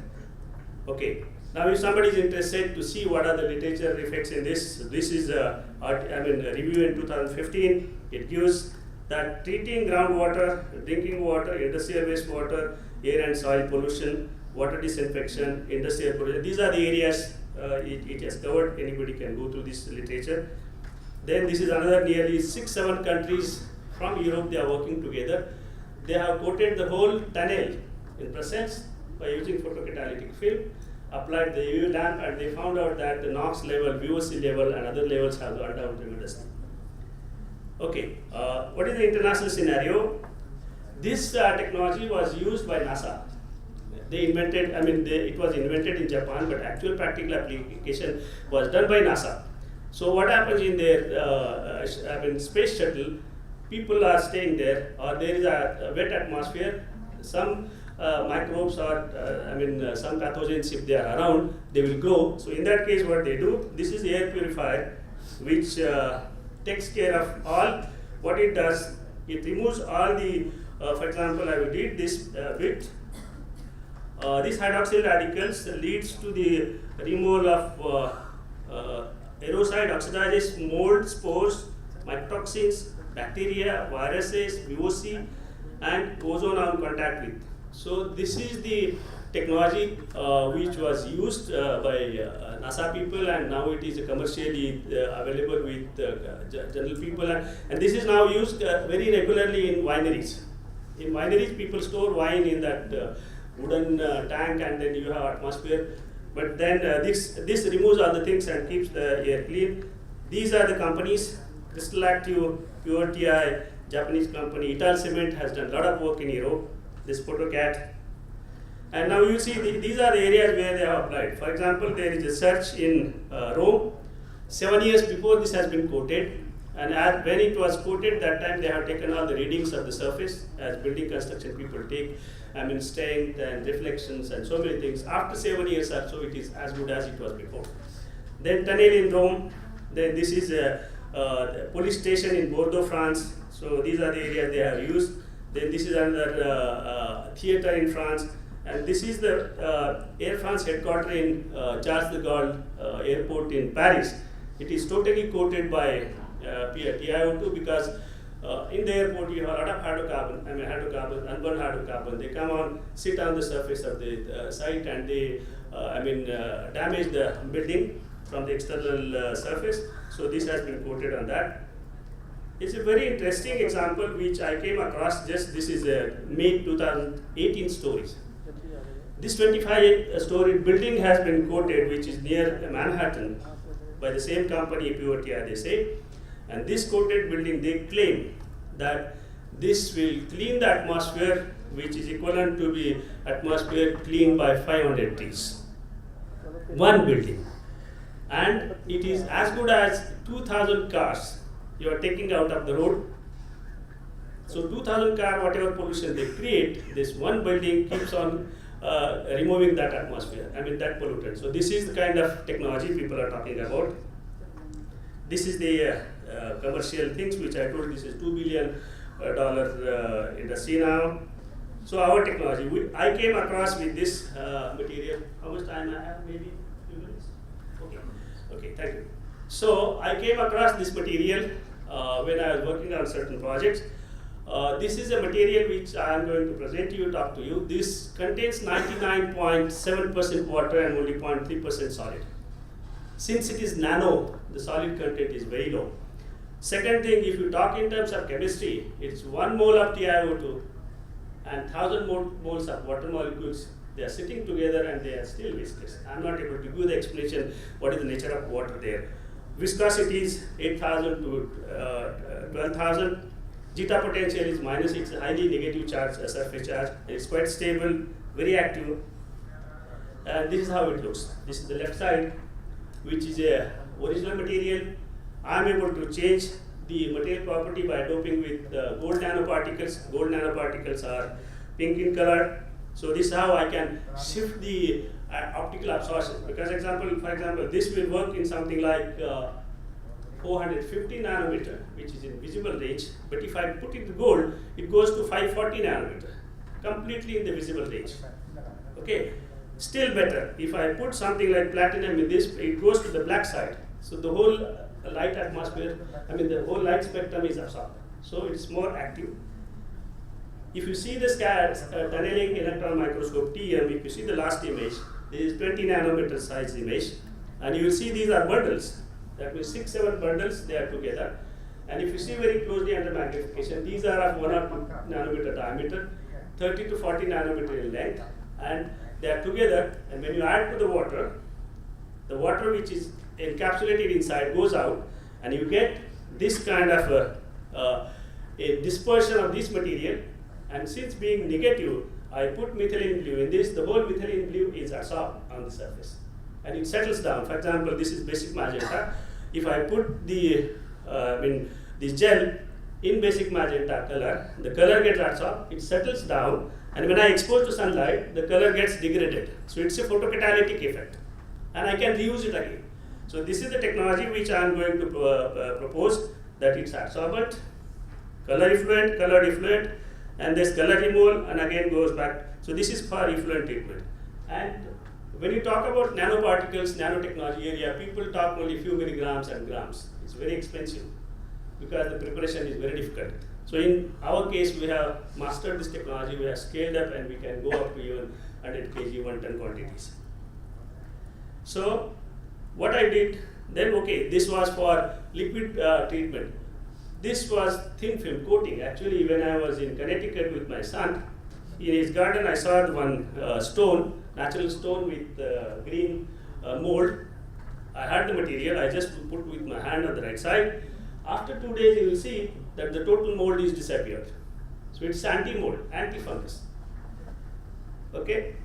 Okay. Now, if somebody is interested to see what are the literature effects in this is a review in 2015. It gives that treating groundwater, drinking water, industrial wastewater, air and soil pollution, water disinfection, industrial pollution. These are the areas it has covered. Anybody can go through this literature. Then this is another nearly 6-7 countries from Europe. They are working together. They have coated the whole tunnel in Brussels by using photocatalytic film, applied the UV lamp, and they found out that the NOx level, VOC level, and other levels have gone down tremendously. Okay, what is the international scenario? This technology was used by NASA. They invented, it was invented in Japan, but actual practical application was done by NASA. So what happens in their space shuttle? People are staying there, or there is a wet atmosphere. Some microbes or some pathogens, if they are around, they will grow. So in that case, what they do, this is the air purifier, which takes care of all. What it does, it removes all the, for example, I will read this bit. These hydroxyl radicals leads to the removal of aeroside, oxidizes, mold, spores, mycotoxins, bacteria, viruses, VOC, and ozone on contact with. So this is the technology which was used by NASA people, and now it is commercially available with general people, and this is now used very regularly in wineries. In wineries, people store wine in that wooden tank, and then you have atmosphere. But then this removes all the things and keeps the air clean. These are the companies: Crystal Active, Pure TI, Japanese company. Ital Cement has done a lot of work in Europe. This Photocat. And now you see these are the areas where they have applied. For example, there is a search in Rome. 7 years before this has been coated, and when it was coated, that time they have taken all the readings of the surface, as building construction people take, strength and reflections and so many things. After 7 years or so, it is as good as it was before. Then tunnel in Rome. Then this is a police station in Bordeaux, France. So these are the areas they have used. Then this is another theater in France. And this is the Air France headquarters in Charles de Gaulle Airport in Paris. It is totally coated by TiO2 because in the airport you have a lot of hydrocarbon, unburned hydrocarbon. They come on, sit on the surface of the site, and they damage the building from the external surface. So this has been coated on that. It's a very interesting example which I came across. This is a May 2018 stories. This 25-story building has been coated, which is near Manhattan, by the same company, Pure TI, they say. And this coated building, they claim that this will clean the atmosphere, which is equivalent to the atmosphere cleaned by 500 trees. One building. And it is as good as 2,000 cars you are taking out of the road. So 2,000 car, whatever pollution they create, this one building keeps on removing that atmosphere, that pollutant. So this is the kind of technology people are talking about. This is the commercial things which I told. This is $2 billion industry now. So our technology, I came across with this material. How much time I have? Maybe a few minutes? Okay, thank you. So I came across this material when I was working on certain projects. This is a material which I am going to present to you, talk to you. This contains 99.7% water and only 0.3% solid. Since it is nano, the solid content is very low. Second thing, if you talk in terms of chemistry, it's 1 mole of TiO2 and 1,000 moles of water molecules. They are sitting together and they are still viscous. I'm not able to give the explanation what is the nature of water there. Viscosity is 8,000 to 12,000. Zeta potential is minus. It's a highly negative charge, a surface charge. It's quite stable, very active. And this is how it looks. This is the left side, which is a original material. I'm able to change the material property by doping with gold nanoparticles. Gold nanoparticles are pink in color. So this is how I can shift the optical absorption. Because for example, this will work in something like 450 nanometer, which is in visible range. But if I put it to gold, it goes to 540 nanometer, completely in the visible range. Okay, still better. If I put something like platinum in this, it goes to the black side. So the whole light atmosphere, the whole light spectrum is absorbed. So it's more active. If you see this tunneling electron microscope TM, if you see the last image, this is 20 nanometer size image, and you will see these are bundles. That means 6-7 bundles, they are together. And if you see very closely under magnification, these are of 1 or 2 nanometer diameter, 30 to 40 nanometer in length, and they are together. And when you add to the water which is encapsulated inside goes out, and you get this kind of a dispersion of this material. And since being negative, I put methylene blue in this. The whole methylene blue is absorbed on the surface, and it settles down. For example, this is basic magenta. If I put the this gel in basic magenta color, the color gets absorbed, it settles down, and when I expose to sunlight, the color gets degraded. So it's a photocatalytic effect, and I can reuse it again. So this is the technology which I am going to propose, that it's absorbent, color effluent, color effluent, and this color removal, and again goes back. So this is for effluent treatment. And when you talk about nanoparticles, nanotechnology area, people talk only few milligrams and grams. It's very expensive because the preparation is very difficult. So in our case, we have mastered this technology, we have scaled up, and we can go up to even 100 kg, 1 ton quantities. So what I did then, okay, this was for liquid treatment. This was thin film coating. Actually, when I was in Connecticut with my son, in his garden I saw one stone, natural stone with green mold. I had the material, I just put with my hand on the right side. After 2 days, you will see that the total mold is disappeared. So it's anti-mold, anti-fungus. Okay?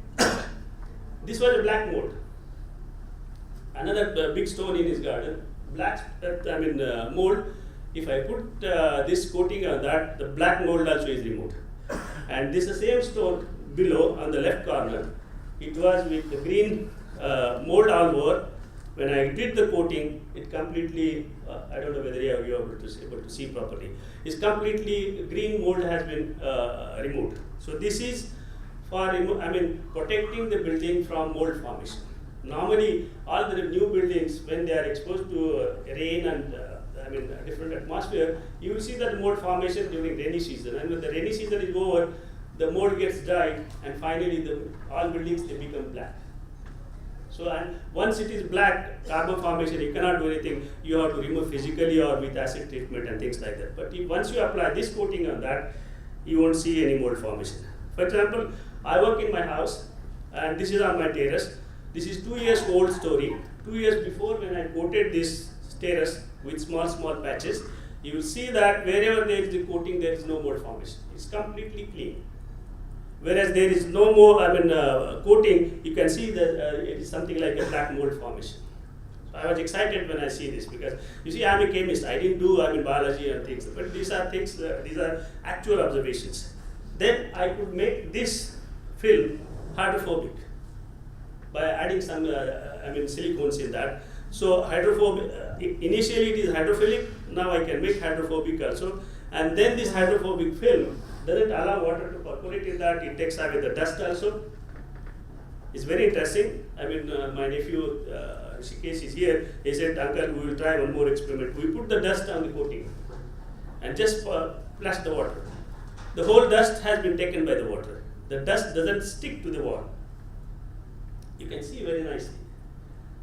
This was a black mold. Another big stone in his garden, black mold. If I put this coating on that, the black mold also is removed. And this is the same stone below on the left corner. It was with the green mold all over. When I did the coating, it completely, I don't know whether you are able to see properly. It's completely, green mold has been removed. So this is for protecting the building from mold formation. Normally, all the new buildings, when they are exposed to rain and a different atmosphere, you will see that mold formation during rainy season. And when the rainy season is over, the mold gets dried, and finally all buildings, they become black. So, and once it is black, carbon formation, you cannot do anything. You have to remove physically or with acid treatment and things like that. But once you apply this coating on that, you won't see any mold formation. For example, I work in my house, and this is on my terrace. This is 2 years old story. 2 years before, when I coated this terrace with small patches, you will see that wherever there is a coating, there is no mold formation. It's completely clean. Whereas there is no more, coating, you can see that it is something like a black mold formation. So I was excited when I see this, because you see, I'm a chemist. I didn't do biology and things, but these are things. These are actual observations. Then I could make this film hydrophobic by adding some silicones in that. So hydrophobic. Initially it is hydrophilic. Now I can make hydrophobic also. And then this hydrophobic film doesn't allow water to percolate in that. It takes away the dust also. It's very interesting. My nephew Rishikesh is here. He said, "Uncle, we will try one more experiment." We put the dust on the coating and just flush the water. The whole dust has been taken by the water. The dust doesn't stick to the wall. You can see very nicely.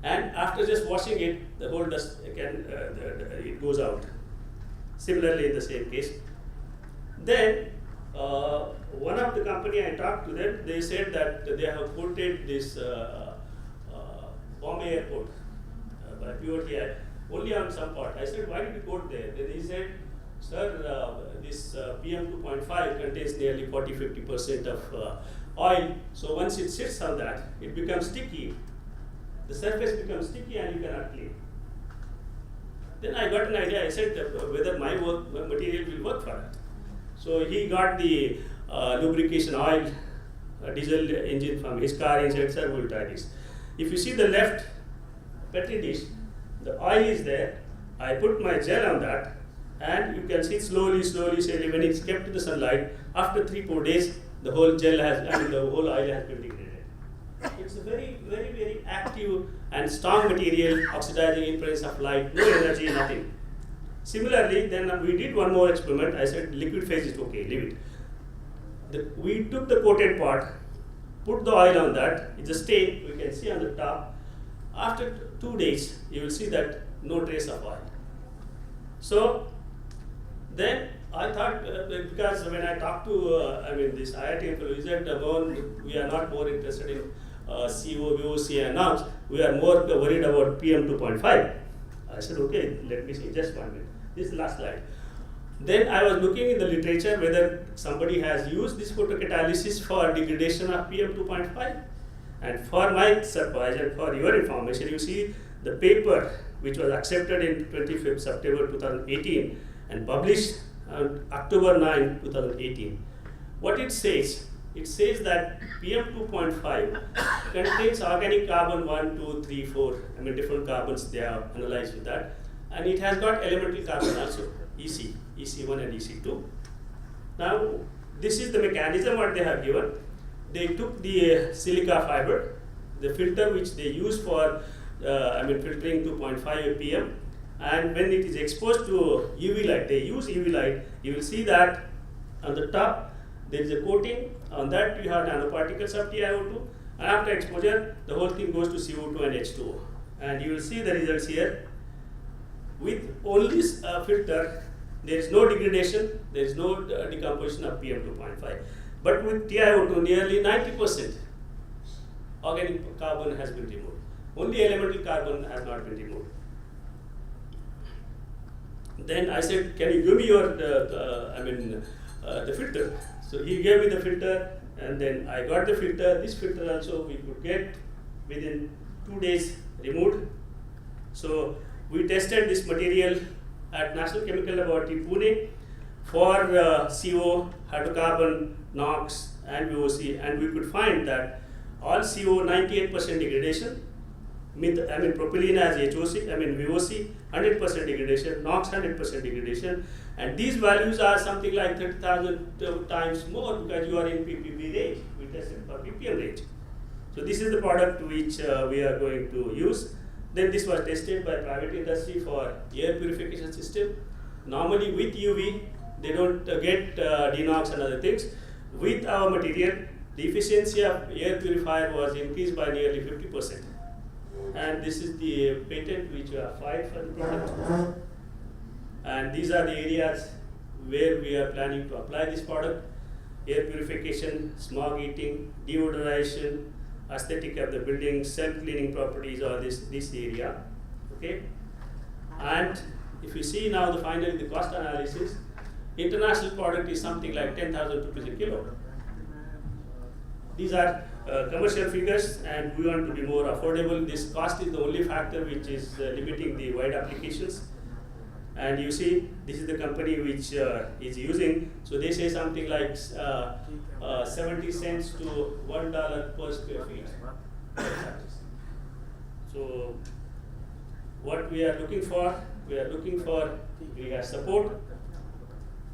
And after just washing it, the whole dust it goes out. Similarly, in the same case. Then one of the company I talked to them, they said that they have coated this Bombay airport by POTI only on some part. I said, "Why did you coat there?" Then he said, "Sir, this PM 2.5 contains nearly 40-50% of oil. So once it sits on that, it becomes sticky. The surface becomes sticky and you cannot clean." Then I got an idea. I said whether my material will work for it. So he got the lubrication oil, diesel engine from his car. He said, "Sir, we'll try this." If you see the left petri dish, the oil is there. I put my gel on that, and you can see slowly, when it's kept to the sunlight, after 3-4 days, the whole gel the whole oil has been degraded. It's a very, very, very active and strong material, oxidizing influence of light, no energy, nothing. Similarly, then we did one more experiment. I said, liquid phase is okay, leave it. We took the coated part, put the oil on that. It's a stain, we can see on the top. After 2 days, you will see that no trace of oil. So then I thought, because when I talked to this IIT employee, he said, "Mohan, we are not more interested in CO, VOC and NOx. We are more worried about PM 2.5. I said, "Okay, let me see, just 1 minute. This is the last slide." Then I was looking in the literature whether somebody has used this photocatalysis for degradation of PM 2.5. And for my surprise and for your information, you see the paper which was accepted in 25th September 2018 and published on October 9, 2018. What it says that PM 2.5 contains organic carbon 1, 2, 3, 4, different carbons they have analyzed with that. And it has got elemental carbon also, EC1 and EC2. Now, this is the mechanism what they have given. They took the silica fiber, the filter which they use for filtering 2.5 ppm, and when it is exposed to UV light, they use UV light, you will see that on the top there is a coating On that you have nanoparticles of TiO2, and after exposure the whole thing goes to CO2 and H2O. And you will see the results here. With only filter, there is no degradation, there is no decomposition of PM2.5. But with TiO2, nearly 90% organic carbon has been removed. Only elemental carbon has not been removed. Then I said, can you give me your the filter? So he gave me the filter, and then I got the filter. This filter also we could get within 2 days removed. So we tested this material at National Chemical Laboratory, Pune, for CO, hydrocarbon, NOx, and VOC, and we could find that all CO 98% degradation, propylene as HOC, VOC 100% degradation, NOx 100% degradation, and these values are something like 30,000 times more because you are in ppb range. We tested for ppm range. So this is the product which we are going to use. Then this was tested by private industry for air purification system. Normally with UV, they don't get denox and other things. With our material, the efficiency of air purifier was increased by nearly 50%. And this is the patent which we have filed for the product. And these are the areas where we are planning to apply this product: air purification, smog eating, deodorization, aesthetic of the building, self-cleaning properties, or this area. Okay. And if you see now finally the cost analysis, international product is something like 10,000 rupees a kilo. These are commercial figures, and we want to be more affordable. This cost is the only factor which is limiting the wide applications. And you see, this is the company which is using. So they say something like 70 cents to $1 per square feet. So what we are looking for, we have support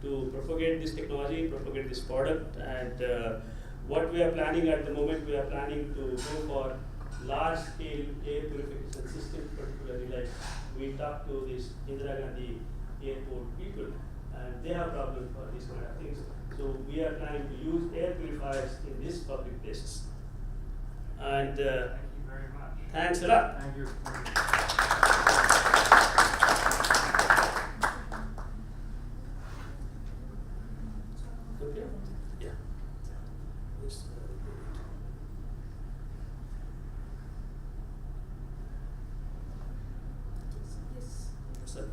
to propagate this technology, propagate this product, and what we are planning at the moment, we are planning to go for large-scale air purification systems, particularly like we talked to this Indira Gandhi airport people, and they have problems for these kind of things. So we are planning to use air purifiers in these public places. And thank you very much. Thanks a lot. Thank you. Okay. Yeah. Yes. Sir.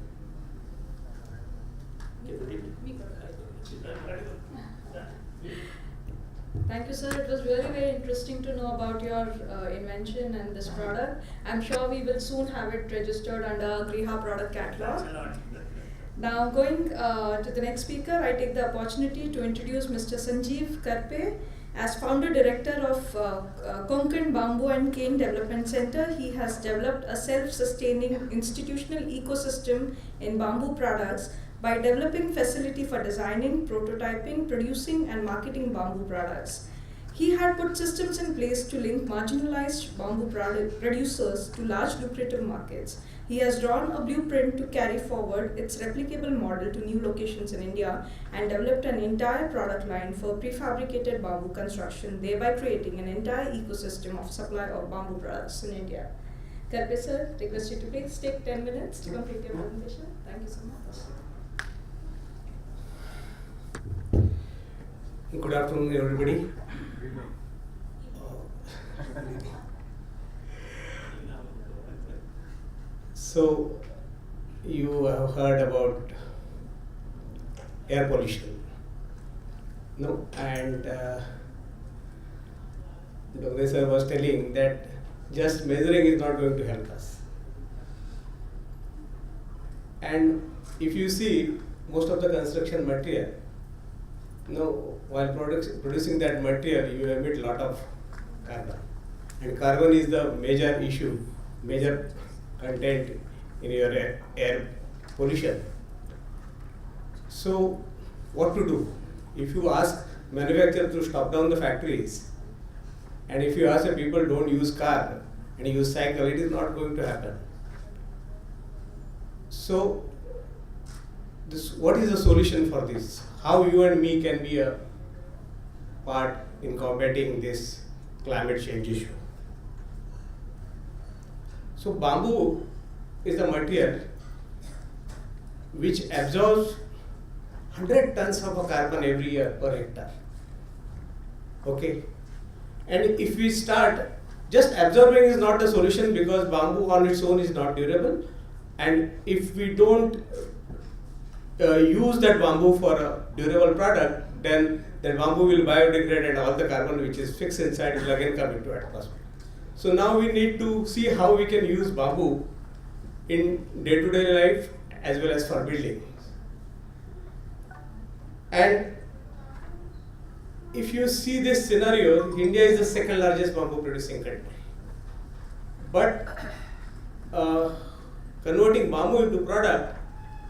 Thank you, sir. It was really very interesting to know about your invention and this product. I'm sure we will soon have it registered under GRIHA product catalog. Now, going to the next speaker, I take the opportunity to introduce Mr. Sanjeev Karpe. As founder director of Konkan Bamboo and Cane Development Center, he has developed a self-sustaining institutional ecosystem in bamboo products by developing facility for designing, prototyping, producing, and marketing bamboo products. He had put systems in place to link marginalized bamboo producers to large lucrative markets. He has drawn a blueprint to carry forward its replicable model to new locations in India and developed an entire product line for prefabricated bamboo construction, thereby creating an entire ecosystem of supply of bamboo products in India. Karpe sir, request you to please take 10 minutes to complete your presentation. Thank you so much. Good afternoon, everybody. So, you have heard about air pollution, no? And Dongare sir was telling that just measuring is not going to help us. And if you see most of the construction material, while producing that material, you emit a lot of carbon. And carbon is the major issue, major content in your air pollution. So, what to do? If you ask manufacturers to stop down the factories, and if you ask the people don't use car and use cycle, it is not going to happen. So, what is the solution for this? How you and me can be a part in combating this climate change issue. So bamboo is a material which absorbs 100 tons of carbon every year per hectare. Okay, and if we start, just absorbing is not the solution because bamboo on its own is not durable, and if we don't use that bamboo for a durable product, then that bamboo will biodegrade and all the carbon which is fixed inside will again come into atmosphere. So now we need to see how we can use bamboo in day-to-day life as well as for building. And if you see this scenario, India is the second largest bamboo producing country. But converting bamboo into product,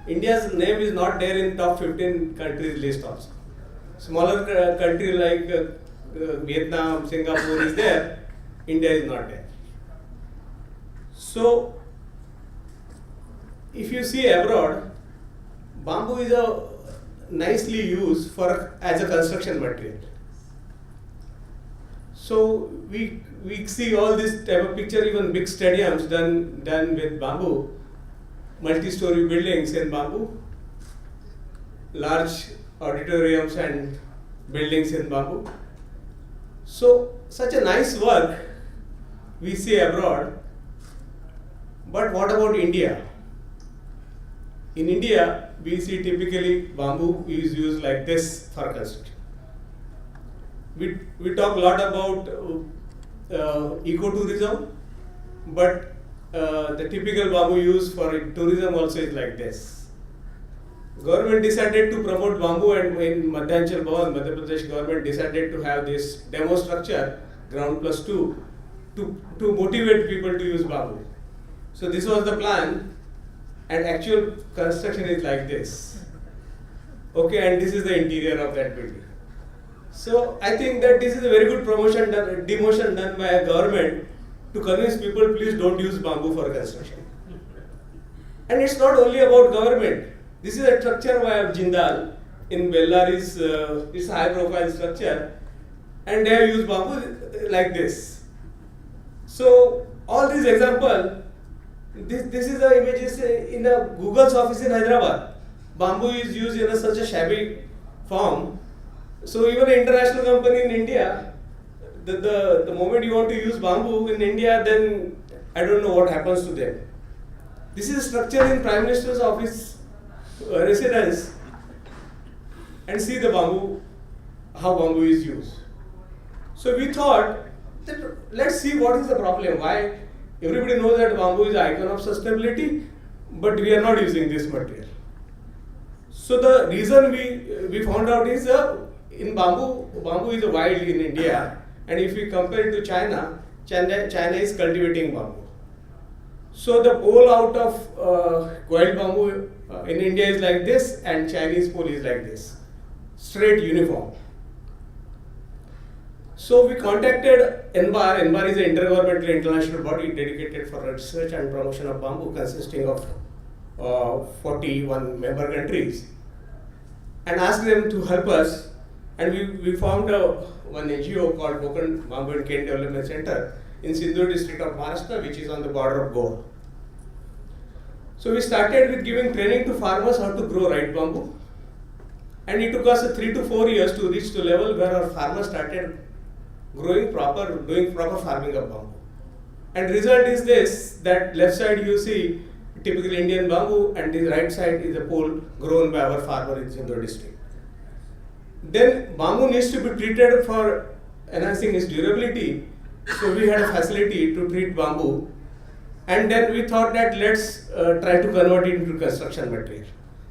India's name is not there in top 15 countries list also. Smaller country like Vietnam, Singapore is there, India is not there. So if you see abroad, bamboo is a nicely used for as a construction material. So we see all this type of picture, even big stadiums done with bamboo, multi-story buildings in bamboo, large auditoriums and buildings in bamboo. So such a nice work we see abroad. But what about India? In India, we see typically bamboo is used like this for construction. We talk a lot about ecotourism, but the typical bamboo used for tourism also is like this. Government decided to promote bamboo, and in Madhyanchal Bhavan, Madhya Pradesh government decided to have this demo structure, ground plus 2, to motivate people to use bamboo. So this was the plan, and actual construction is like this. Okay, and this is the interior of that building. So I think that this is a very good demotion done by a government to convince people, please don't use bamboo for construction. And it's not only about government. This is a structure by Jindal in Bellari's, it's a high profile structure, and they have used bamboo like this. So all these examples, this is the images in a Google's office in Hyderabad. Bamboo is used in such a shabby form. So even an international company in India, the moment you want to use bamboo in India, then I don't know what happens to them. This is a structure in Prime Minister's office residence, and see the bamboo, how bamboo is used. So we thought that let's see what is the problem. Why everybody knows that bamboo is an icon of sustainability, but we are not using this material. So the reason we found out is in bamboo is wild in India, and if we compare it to China is cultivating bamboo. So the pole out of wild bamboo in India is like this, and Chinese pole is like this, straight uniform. So we contacted NBAR. NBAR is an intergovernmental international body dedicated for research and promotion of bamboo, consisting of 41 member countries, and asked them to help us. And we found one NGO called Konkan Bamboo and Cane Development Center in Sindoor district of Maharashtra, which is on the border of Goa. So we started with giving training to farmers how to grow right bamboo, and it took us 3 to 4 years to reach to level where our farmers started doing proper farming of bamboo. And result is this, that left side you see typical Indian bamboo, and the right side is a pole grown by our farmer in Sindoor district. Then bamboo needs to be treated for enhancing its durability. So we had a facility to treat bamboo, and then we thought that let's try to convert it into construction material.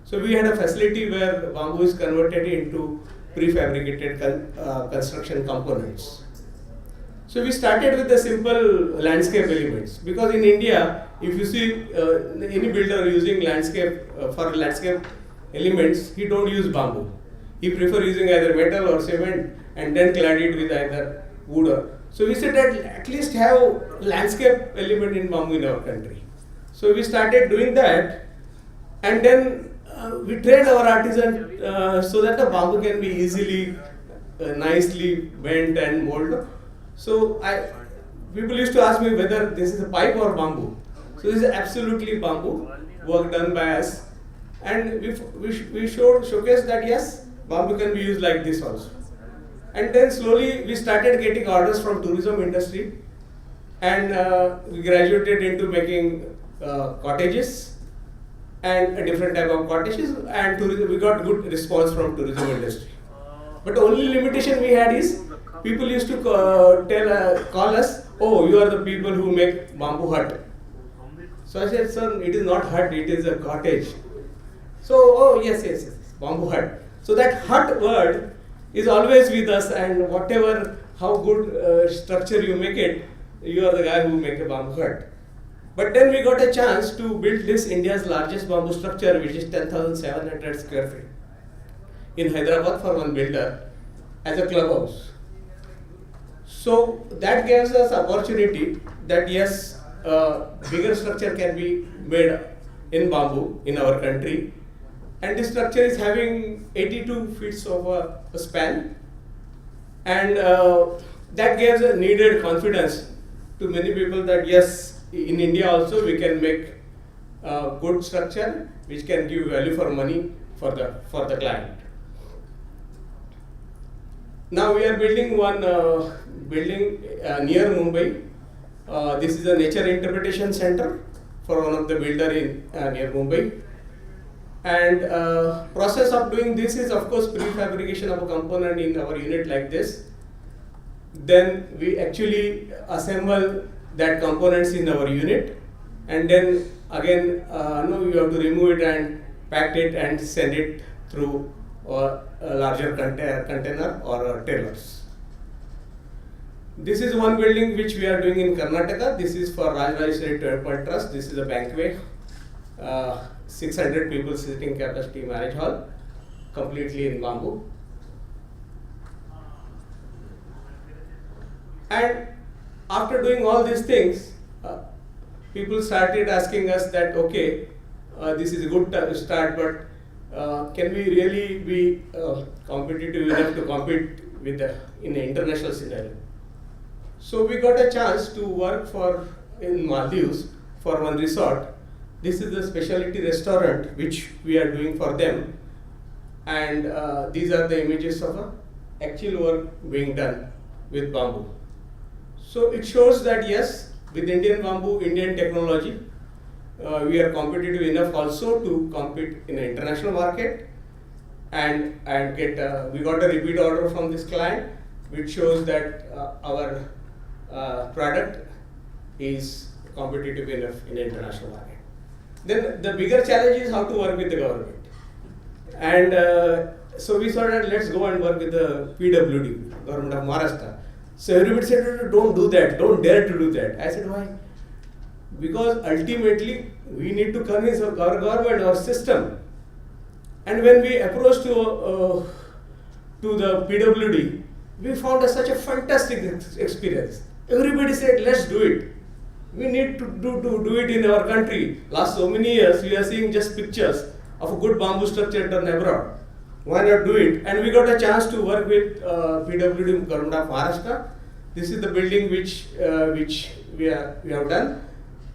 So we had a facility where bamboo is converted into prefabricated construction components. So we started with the simple landscape elements, because in India, if you see any builder using landscape for landscape elements, he don't use bamboo. He prefer using either metal or cement and then clad it with either wood or. So we said that at least have landscape element in bamboo in our country. So we started doing that, and then we trained our artisan so that the bamboo can be easily nicely bent and molded. So people used to ask me whether this is a pipe or bamboo. So this is absolutely bamboo, work done by us. And we showcased that yes, bamboo can be used like this also. And then slowly we started getting orders from tourism industry, and we graduated into making cottages and a different type of cottages, and tourism, we got good response from tourism industry. But the only limitation we had is people used to call us, oh, you are the people who make bamboo hut. So I said, sir, it is not hut, it is a cottage. So, oh yes, bamboo hut. So that hut word is always with us, and whatever, how good structure you make it, you are the guy who make a bamboo hut. But then we got a chance to build this India's largest bamboo structure, which is 10,700 square feet in Hyderabad for one builder as a clubhouse. So that gives us opportunity that yes, bigger structure can be made in bamboo in our country. And this structure is having 82 feet of a span, and that gives a needed confidence to many people that yes, in India also we can make good structure which can give value for money for the client. Now we are building one building near Mumbai. This is a nature interpretation center for one of the builder in near Mumbai. And process of doing this is of course prefabrication of a component in our unit like this. Then we actually assemble that components in our unit, and then again you have to remove it and pack it and send it through a larger container or trailers. This is one building which we are doing in Karnataka. This is for Rajrajeshwari Temple Trust. This is a banquet. 600 people sitting capacity marriage hall, completely in bamboo. And after doing all these things, people started asking us that, okay, this is a good start, but can we really be competitive enough to compete with in the international scenario? So we got a chance to work in Maldives for one resort. This is the specialty restaurant which we are doing for them, and these are the images of actual work being done with bamboo. So it shows that yes, with Indian bamboo, Indian technology, we are competitive enough also to compete in the international market, and get we got a repeat order from this client, which shows that our product is competitive enough in the international market. Then the bigger challenge is how to work with the government. And so we thought that let's go and work with the PWD, Government of Maharashtra. So everybody said, don't do that, don't dare to do that. I said, why? Because ultimately we need to convince our government, our system. And when we approached to the PWD, we found such a fantastic experience. Everybody said, let's do it. We need to do it in our country. Last so many years, we are seeing just pictures of a good bamboo structure done abroad. Why not do it? And we got a chance to work with PWD Government of Maharashtra. This is the building which we have done.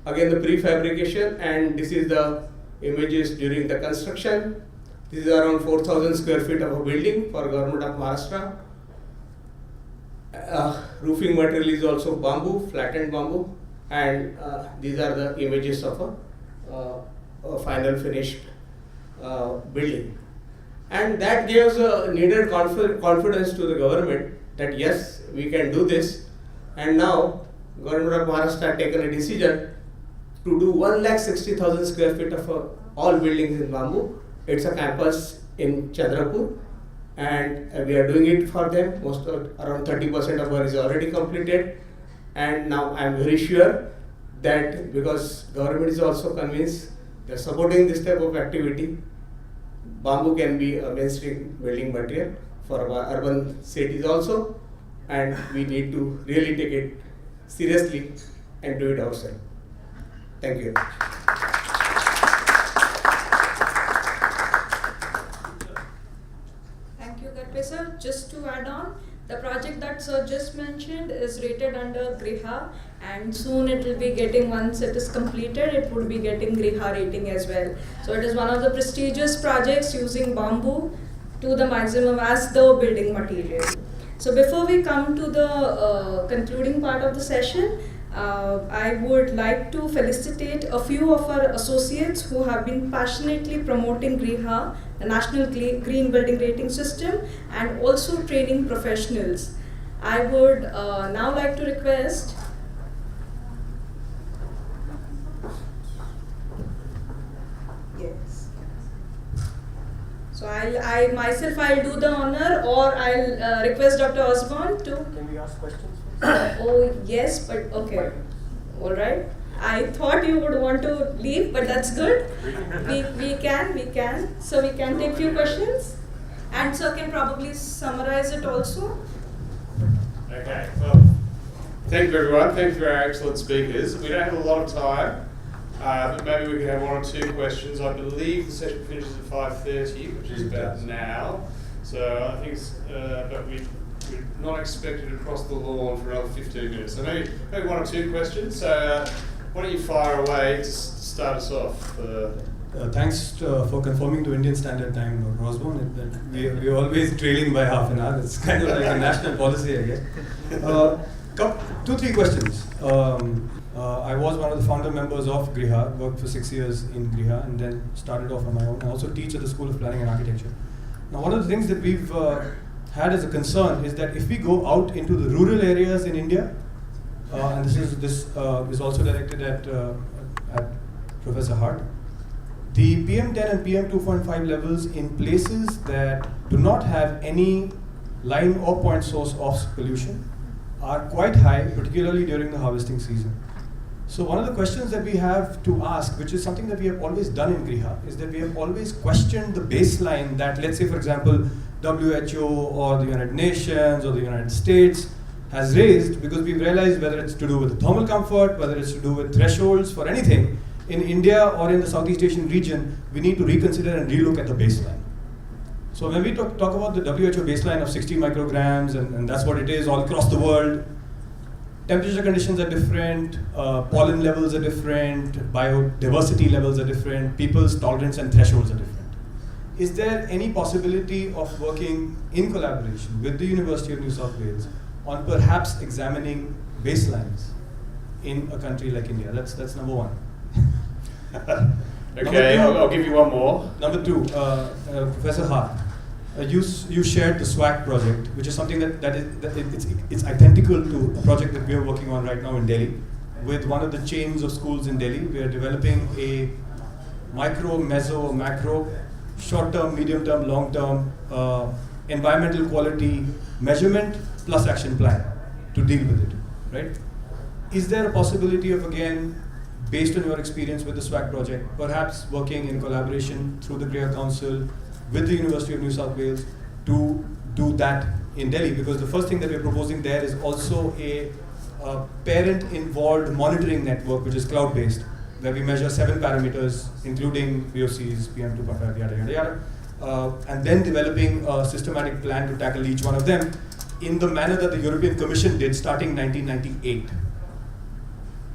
Again, the prefabrication, and this is the images during the construction. This is around 4,000 square feet of a building for Government of Maharashtra. Roofing material is also bamboo, flattened bamboo. And these are the images of a final finished building. And that gives a needed confidence to the government that yes, we can do this. And now, Government of Maharashtra has taken a decision to do 160,000 square feet of all buildings in bamboo. It's a campus in Chandrapur, and we are doing it for them. Around 30% of work is already completed. And now I am very sure that because government is also convinced, they are supporting this type of activity, bamboo can be a mainstream building material for our urban cities also, and we need to really take it seriously and do it ourselves. Thank you. Thank you, Karpe sir. Just to add on, mentioned is rated under GRIHA, and soon it will be getting, once it is completed, it would be getting GRIHA rating as well. So it is one of the prestigious projects using bamboo to the maximum as the building material. So before we come to the concluding part of the session, I would like to felicitate a few of our associates who have been passionately promoting GRIHA, the National Green Building Rating System, and also training professionals. I would now like to request So I myself, I'll do the honor, or I'll request Dr. Osborne to. Can we ask questions? Oh yes, but okay, all right. I thought you would want to leave, but that's good. We can. So we can take few questions, and sir can probably summarize it also. Okay. Well, thank you everyone. Thank you for our excellent speakers. We don't have a lot of time. But maybe we could have one or two questions. I believe the session finishes at 5:30, which is about now. So I think it's, but we're not expected to cross the lawn for another 15 minutes. So maybe one or two questions. So why don't you fire away to start us off? Thanks for conforming to Indian Standard Time, Dr. Osborne. We're always trailing by half an hour. It's kind of like a national policy, I guess. 2-3 questions. I was one of the founder members of GRIHA, worked for 6 years in GRIHA, and then started off on my own. I also teach at the School of Planning and Architecture. Now, one of the things that we've had as a concern is that if we go out into the rural areas in India, and this is also directed at Professor Hart, the PM10 and PM2.5 levels in places that do not have any line or point source of pollution are quite high, particularly during the harvesting season. So one of the questions that we have to ask, which is something that we have always done in GRIHA, is that we have always questioned the baseline that, let's say for example, WHO or the United Nations or the United States has raised, because we've realized whether it's to do with the thermal comfort, whether it's to do with thresholds for anything, in India or in the Southeast Asian region, we need to reconsider and relook at the baseline. So when we talk about the WHO baseline of 60 micrograms, and that's what it is all across the world, temperature conditions are different, pollen levels are different, biodiversity levels are different, people's tolerance and thresholds are different. Is there any possibility of working in collaboration with the University of New South Wales on perhaps examining baselines in a country like India? That's number one. Okay, I'll give you one more. Number two, Professor Hart. You shared the SWAC project, which is something it's identical to a project that we are working on right now in Delhi with one of the chains of schools in Delhi. We are developing a micro, meso, macro, short-term, medium-term, long-term environmental quality measurement plus action plan to deal with it, right? Is there a possibility of, again, based on your experience with the SWAC project, perhaps working in collaboration through the GRIHA Council with the University of New South Wales to do that in Delhi? Because the first thing that we're proposing there is also a parent-involved monitoring network, which is cloud-based, where we measure 7 parameters, including VOCs, PM2.5, yada, yada, yada, and then developing a systematic plan to tackle each one of them in the manner that the European Commission did starting 1998.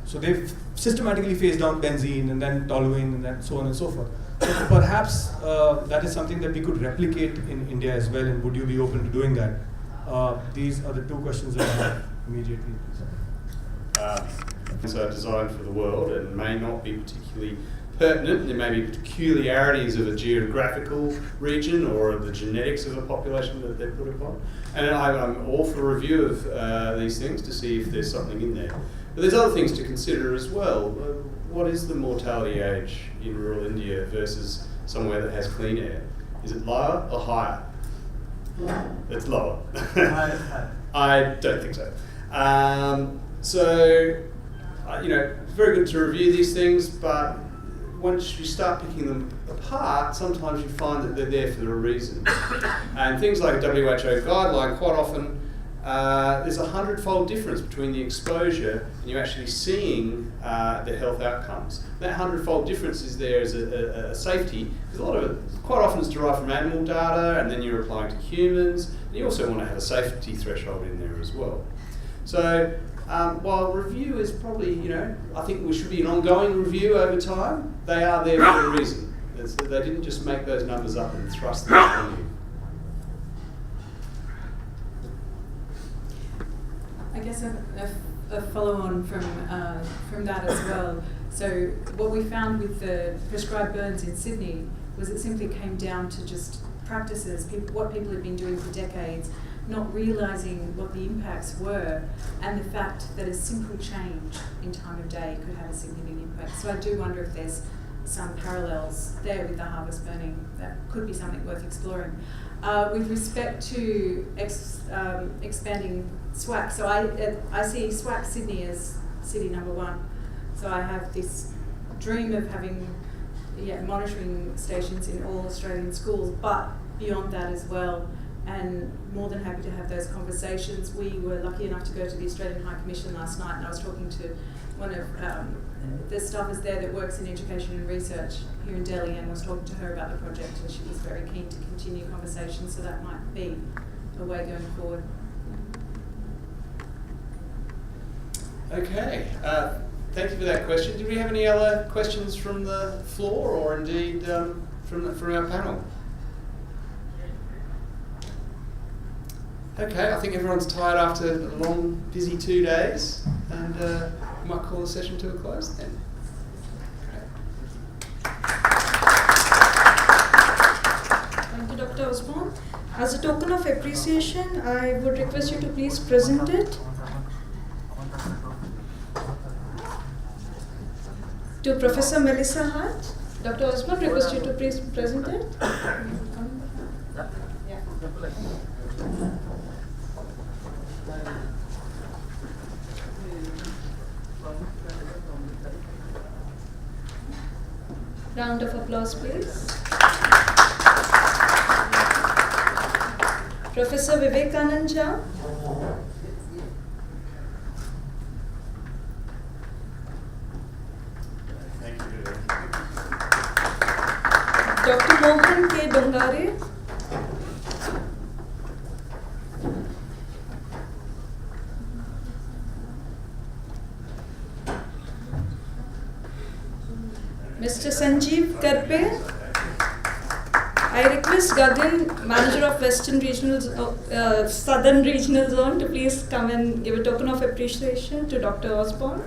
So they've systematically phased down benzene and then toluene and then so on and so forth. So perhaps that is something that we could replicate in India as well, and would you be open to doing that? These are the two questions that I have immediately. So designed for the world and may not be particularly pertinent. There may be peculiarities of a geographical region or of the genetics of a population that they're put upon. And I'm all for review of these things to see if there's something in there. But there's other things to consider as well. What is the mortality age in rural India versus somewhere that has clean air? Is it lower or higher? It's lower. I don't think so. It's very good to review these things, but once you start picking them apart, sometimes you find that they're there for a reason. And things like a WHO guideline, quite often, there's 100-fold difference between the exposure and you actually seeing the health outcomes. That 100-fold difference is there as a safety, because a lot of it, quite often, is derived from animal data, and then you're applying to humans, and you also want to have a safety threshold in there as well. So while review is probably, I think we should be an ongoing review over time, they are there for a reason. They didn't just make those numbers up and thrust them on you. I guess a follow-on from that as well. So what we found with the prescribed burns in Sydney was it simply came down to just practices, what people had been doing for decades, not realising what the impacts were, and the fact that a simple change in time of day could have a significant impact. So I do wonder if there's some parallels there with the harvest burning. That could be something worth exploring. With respect to expanding SWAC, so I see SWAC Sydney as city number one. So I have this dream of having monitoring stations in all Australian schools, but beyond that as well, and more than happy to have those conversations. We were lucky enough to go to the Australian High Commission last night, and I was talking to one of the staffers there that works in education and research here in Delhi, and was talking to her about the project, and she was very keen to continue conversations, so that might be a way going forward. Okay, thank you for that question. Do we have any other questions from the floor, or indeed from our panel? Okay, I think everyone's tired after a long, busy 2 days, and we might call the session to a close then. Thank you, Dr. Osborne. As a token of appreciation, I would request you to please present it to Professor Melissa Hart. Dr. Osborne, request you to please present it. Round of applause, please. Professor Vivekanand. Thank you. Dr. Mohan K. Dongare. Mr. Sanjeev Karpe. I request Gagan, manager of Southern Regional Zone, to please come and give a token of appreciation to Dr. Osborne.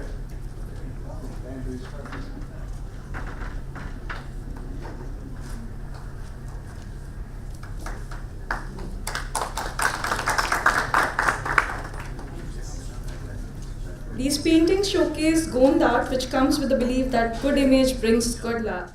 These paintings showcase Gond art, which comes with the belief that good image brings good luck.